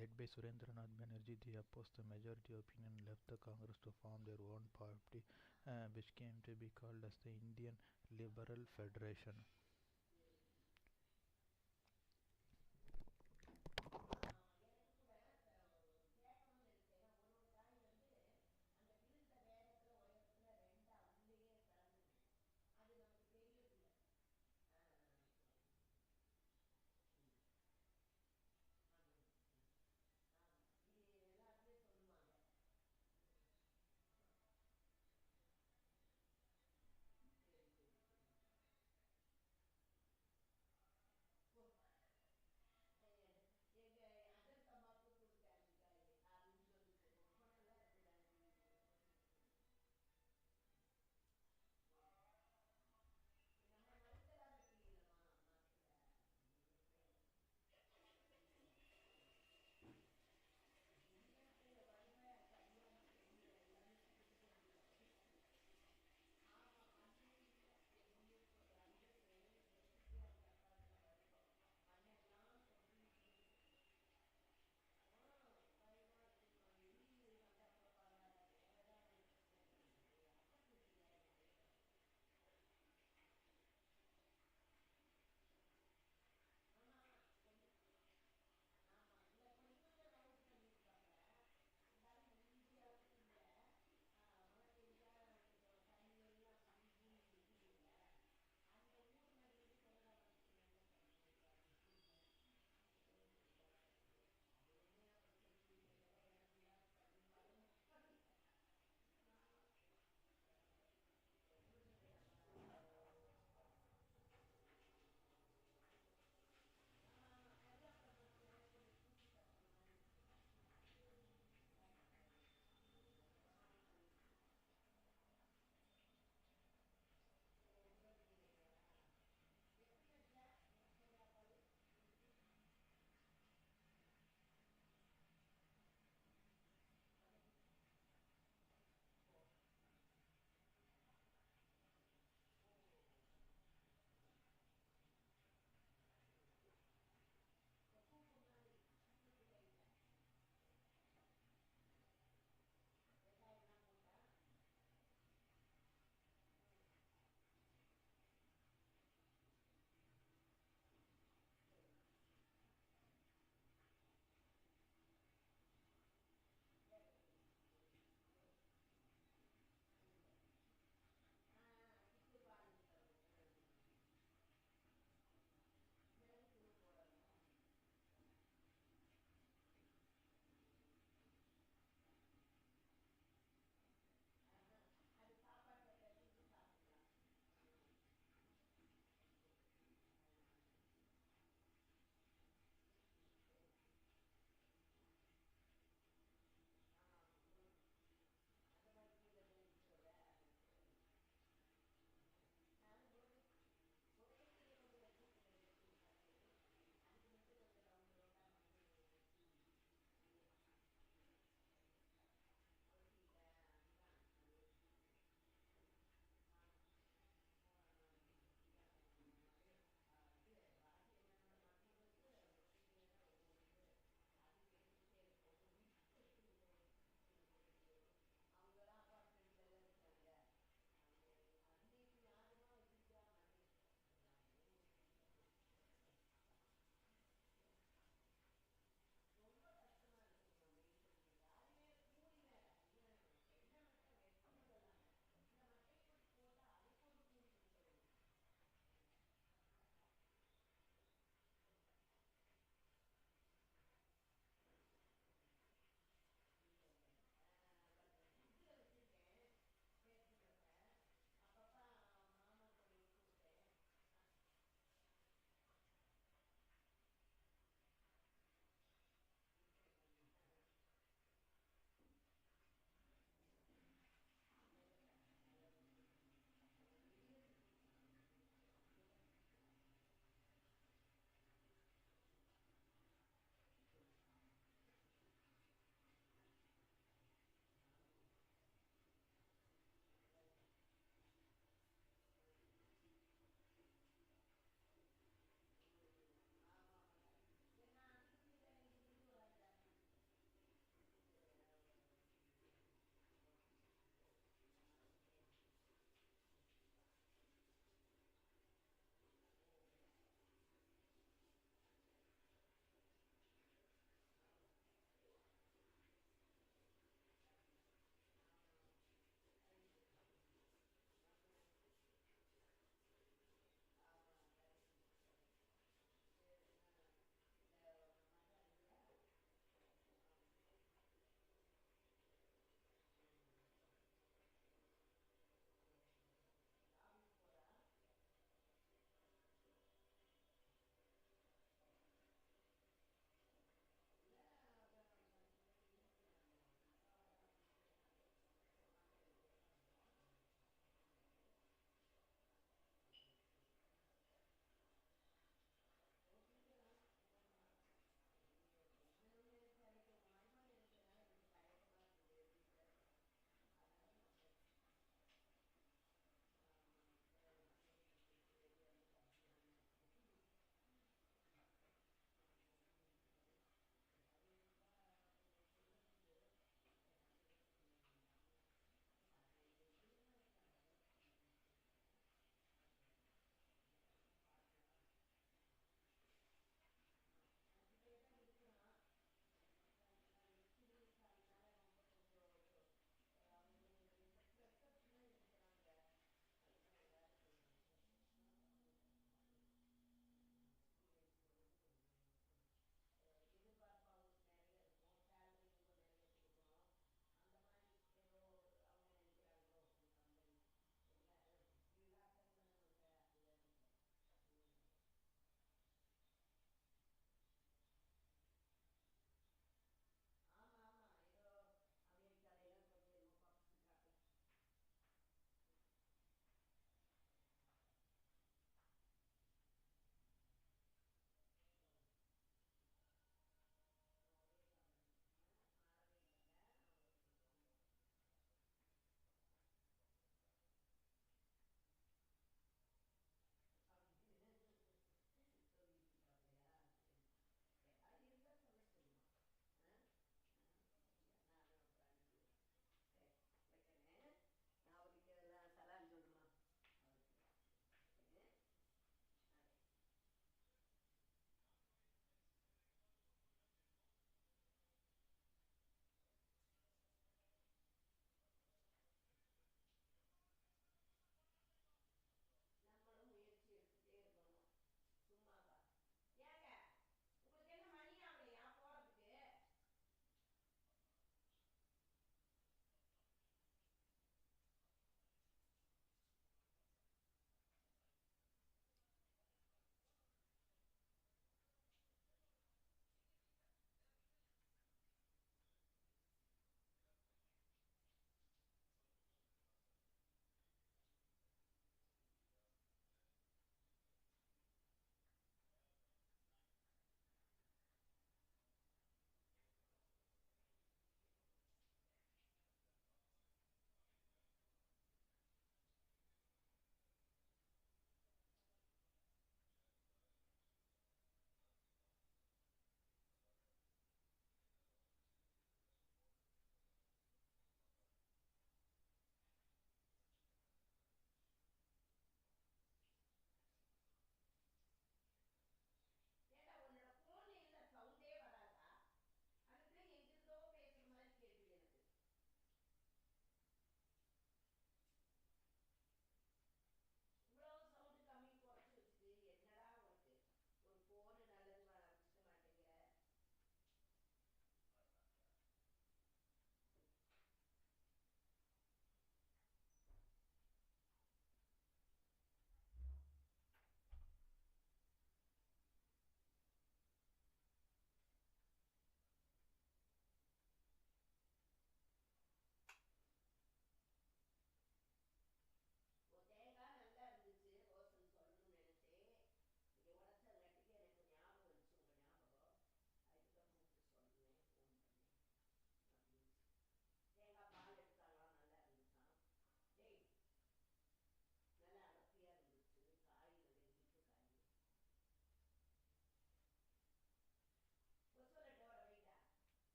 led by Surendranath Banerjee. They opposed the majority opinion and left the Congress to form their own party, which came to be called as the Indian Liberal Federation.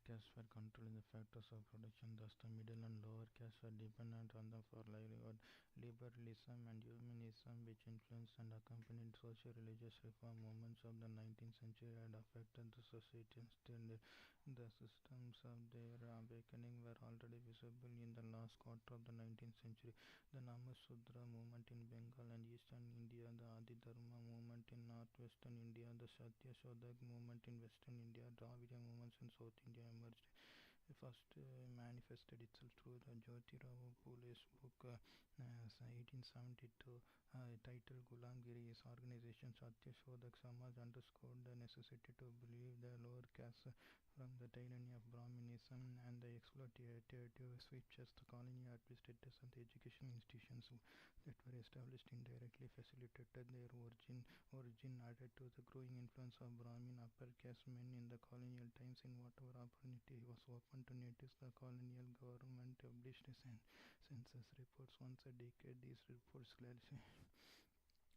castes were controlling the factors of production, thus the middle and lower castes were dependent on them for livelihood. Liberalism and humanism, which influenced and accompanied social-religious reform movements of the 19th century, had affected the society and still the systems of their awakening were already visible in the last quarter of the 19th century. The Namasudra movement in Bengal and eastern India, the Adi Dharma movement in northwestern India, the Satya Shodak movement in western India, Dravida movements in South India emerged. It first manifested itself through the Jyotirao Phule's book 1872 titled Gulamgiri. His organization Satya Shodak Samaj underscored the necessity to relieve the lower caste from the tyranny of Brahminism and the exploitative switches the colonial administrators and the education institutions that were established indirectly facilitated their origin added to the growing influence of Brahmin upper caste men in the colonial times. In whatever opportunity was open to natives, the colonial government published census reports once a decade. These reports clarify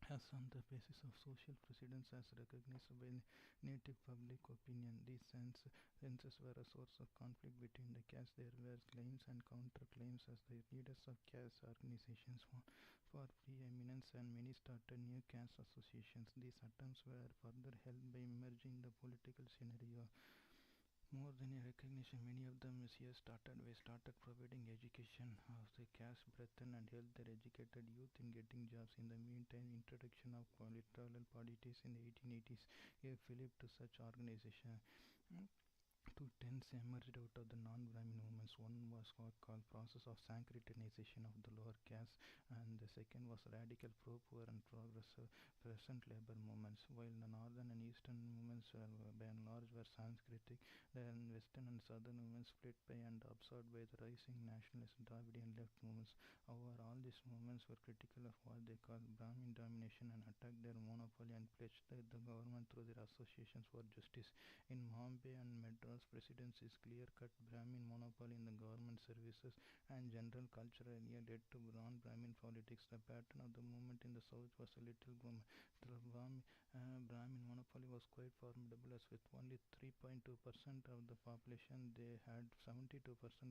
as on the basis of social precedents as recognized by native public opinion. These census were a source of conflict between the castes. There were claims and counterclaims as the leaders of caste organizations for preeminence, and many started new caste associations. These attempts were further helped by emerging the political scenario. More than a recognition, many of them here started providing education of the caste breadth and helped their educated youth in getting jobs. In the meantime, introduction of electoral politics in the 1880s gave fillip to such organization. Two trends emerged out of the non-Brahmin movements. One was called process of Sankritanization of the lower caste, and the second was radical pro-poor and progressive peasant labor movements. While the northern and eastern movements were by and large were Sanskritic, the western and southern movements split by and absorbed by the rising nationalist Dravidian left movements. However, all these movements were critical of what they called Brahmin domination and attacked their monopoly and pledged the government through their associations for justice. In Bombay and Madras, presidency's clear-cut Brahmin monopoly in the government services and general cultural area led to non-Brahmin politics. The pattern of the movement in the south was a little the Brahmin monopoly was quite formidable, as with only 3.2% of the population, they had 72%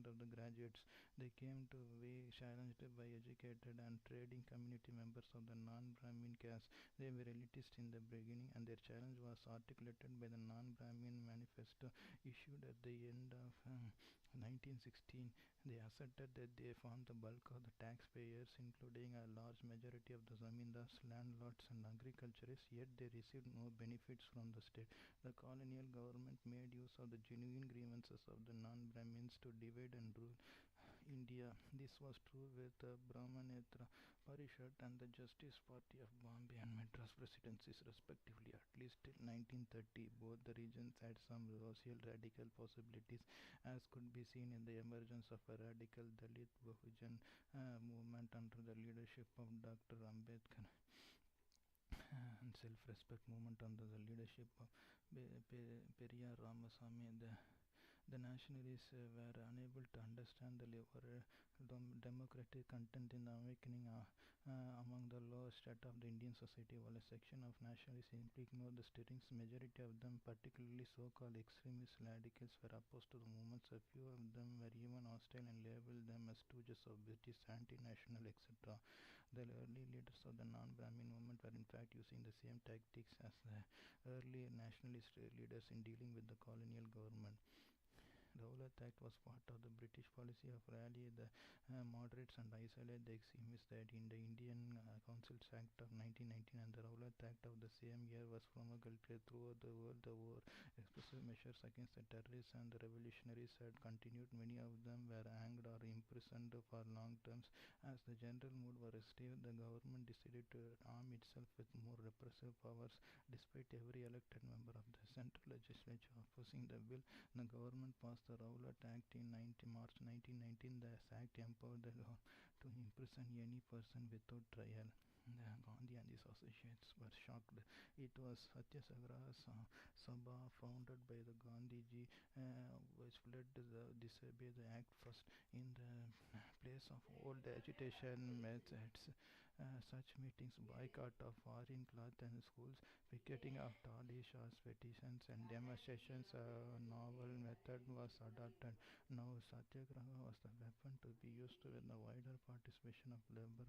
of the graduates. They came to be challenged by educated and trading community members of the non-Brahmin caste. They were elitist in the beginning, and their challenge was articulated by the non-Brahmin manifesto issued at the end of 1916. They asserted that they formed the bulk of the taxpayers, including a large majority of the zamindars, landlords, and agriculturists, yet they received no benefits from the state. The colonial government made use of the genuine grievances of the non-Brahmins to divide and rule India. This was true with the Brahmanetra Parishad and the Justice Party of Bombay and Madras presidencies respectively. At least till 1930, both the regions had some social radical possibilities, as could be seen in the emergence of a radical Dalit Bahujan movement under the leadership of Dr. Ambedkar and self-respect movement under the leadership of Periyar Ramasamy. The nationalists were unable to understand the democratic content in the awakening among the lower strata of the Indian society, while a section of nationalists simply ignored the stirrings. Majority of them, particularly so-called extremist radicals, were opposed to the movements. A few of them were even hostile and labeled them as stooges of British anti-national, etc. The early leaders of the non-Brahmin movement were in fact using the same tactics as the early nationalist leaders in dealing with the colonial government. Rowlatt Act was part of the British policy of rally the moderates and isolate the extremists. That in the Indian Councils Act of 1919 and the Rowlatt Act of the same year was promulgated throughout the world. The war expressive measures against the terrorists and the revolutionaries had continued. Many of them were hanged or imprisoned for long terms. As the general mood was restive, the government decided to arm itself with more repressive powers. Despite every elected member of the central legislature opposing the bill, the government passed the Rowlatt Act in March 1919. The act empowered the government to imprison any person without trial. Gandhi and his associates were shocked. It was Satyagraha Sabha founded by the Gandhiji which led to disobey the act first in the place of old agitation methods. Such meetings boycott of foreign cloth and schools, picketing of Tali Shah's petitions and demonstrations. A novel method was adopted. Now Satyagraha was the weapon to be used with the wider participation of labor,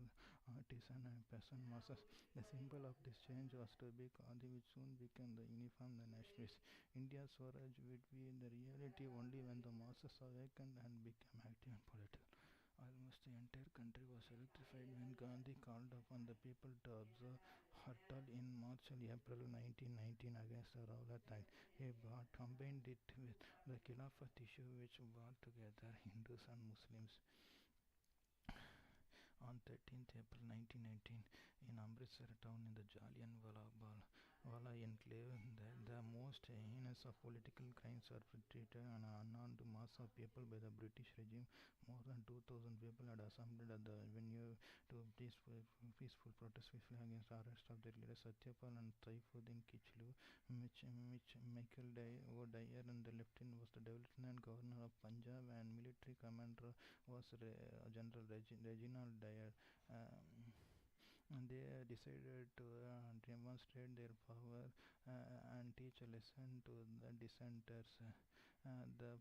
artisan and peasant masses. The symbol of this change was to be Gandhi, which soon became the uniform the nationalist. India's Swaraj would be in the reality only when the masses awakened and became active and political. Almost the entire country was electrified when Gandhi called upon the people to observe Hartal in March and April 1919 against the Rowlatt Act. He combined it with the Khilafat issue, which brought together Hindus and Muslims. On 13th April 1919, in Amritsar town in the Jallianwala enclave, the most heinous of political crimes were perpetrated on an unarmed mass of people by the British regime. More than 2,000 people had assembled at the avenue to peaceful protest against the arrest of their leaders Satyapal and Saifuddin Kichlu. Michael Dyer and the lieutenant was the lieutenant governor of Punjab and military commander was General Reginald Dyer. Um, and they decided to demonstrate their power and teach a lesson to the dissenters. The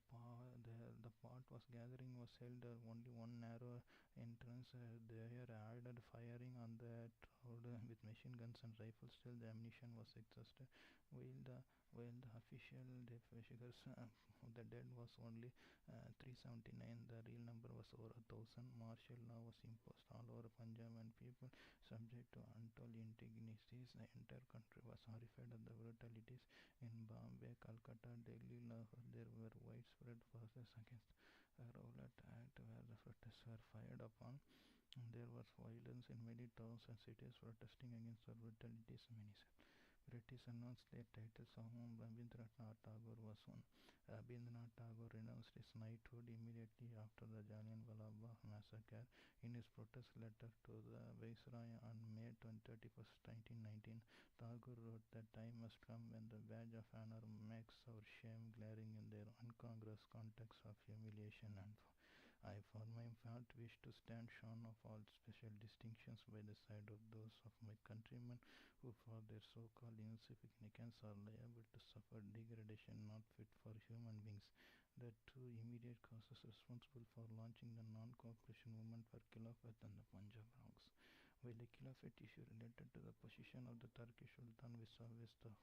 part was gathering was held only one narrow entrance. They added firing on the crowd with machine guns and rifles till the ammunition was exhausted. While the while the official figures of the dead was only 379, the real number was over 1,000. Martial law was imposed all over Punjab and people subject to untold indignities. The entire country was horrified at the brutalities. In Bombay, Calcutta, Delhi, Lahore, there were widespread forces against the Rowlatt Act where the protests were fired upon. There was violence in many towns and cities protesting against the brutalities. Many British announced their titles, of whom Rabindranath Tagore was one. Rabindranath Tagore renounced his knighthood immediately after the Jallianwala Bagh massacre. In his protest letter to the Viceroy on May 31st, 1919, Tagore wrote that time must come when the badge of honor makes our shame glaring in their incongruous context of humiliation and I, for my part, wish to stand shorn of all special distinctions by the side of those of my countrymen who, for their so-called insignificance, are liable to suffer degradation not fit for human beings. The two immediate causes responsible for launching the non-cooperation movement were Khilafat and the Punjab wrongs. While the Khilafat issue related to the position of the Turkish Sultan vis-a-vis the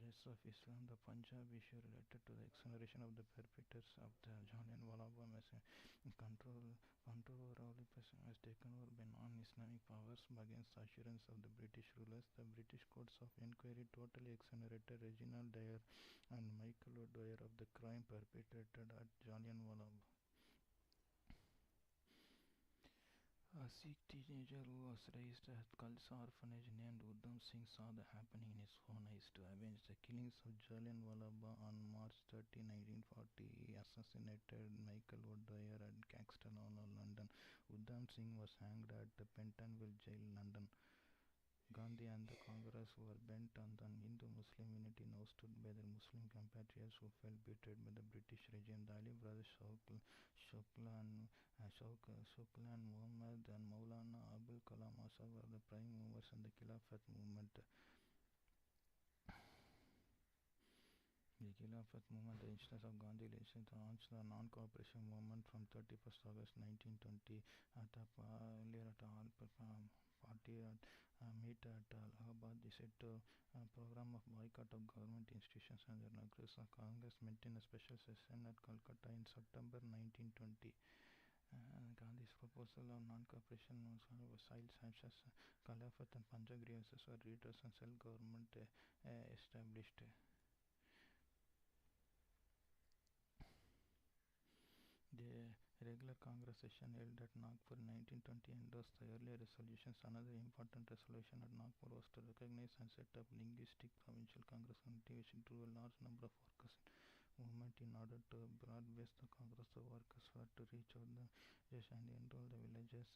rest of Islam, the Punjab issue related to the exoneration of the perpetrators of the Jallianwala Bagh massacre. Control over all was taken over by non-Islamic powers against the assurance of the British rulers. The British courts of inquiry totally exonerated Reginald Dyer and Michael O'Dwyer of the crime perpetrated at Jallianwala Bagh. A Sikh teenager who was raised at Khalsa orphanage named Udham Singh saw the happening in his own eyes. To avenge the killings of Jallianwala Bagh on March 30, 1940, he assassinated Michael O'Dwyer at Caxton Hall, London. Udham Singh was hanged at the Pentonville Jail, London. Gandhi and the Congress, who were bent on the Hindu-Muslim unity, now stood by their Muslim compatriots who felt betrayed by the British regime. The Ali brothers Shokla and Muhammad and Maulana Abul Kalam Azad were the prime movers in the Khilafat movement. The instance of Gandhi leadership launched the non-cooperation movement from 31st August 1920 at the earlier at all party meet at Allahabad decided to program of boycott of government institutions and their Congress. Congress maintained a special session at Calcutta in September 1920. Gandhi's proposal of non-cooperation was such as Khilafat and Punjab grievances were redressed and self-government established. The regular Congress session held at Nagpur in 1920 endorsed the earlier resolutions. Another important resolution at Nagpur was to recognize and set up linguistic provincial Congress committee, which drew a large number of workers movement in order to broad-base the Congress. The workers were to reach out the villages and enroll the villagers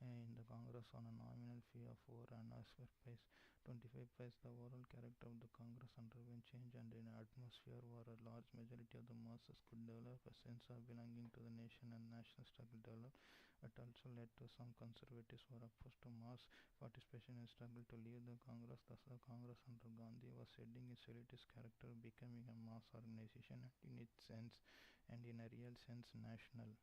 in the Congress on a nominal fee of 4 annas per paise, 25 paise. The overall character of the Congress underwent change, and in an atmosphere where a large majority of the masses could develop a sense of belonging to the nation and national struggle developed. It also led to some conservatives who were opposed to mass participation and struggled to leave the Congress. Thus, the Congress under Gandhi was shedding its elitist character, becoming a mass organization and in its sense and in a real sense national.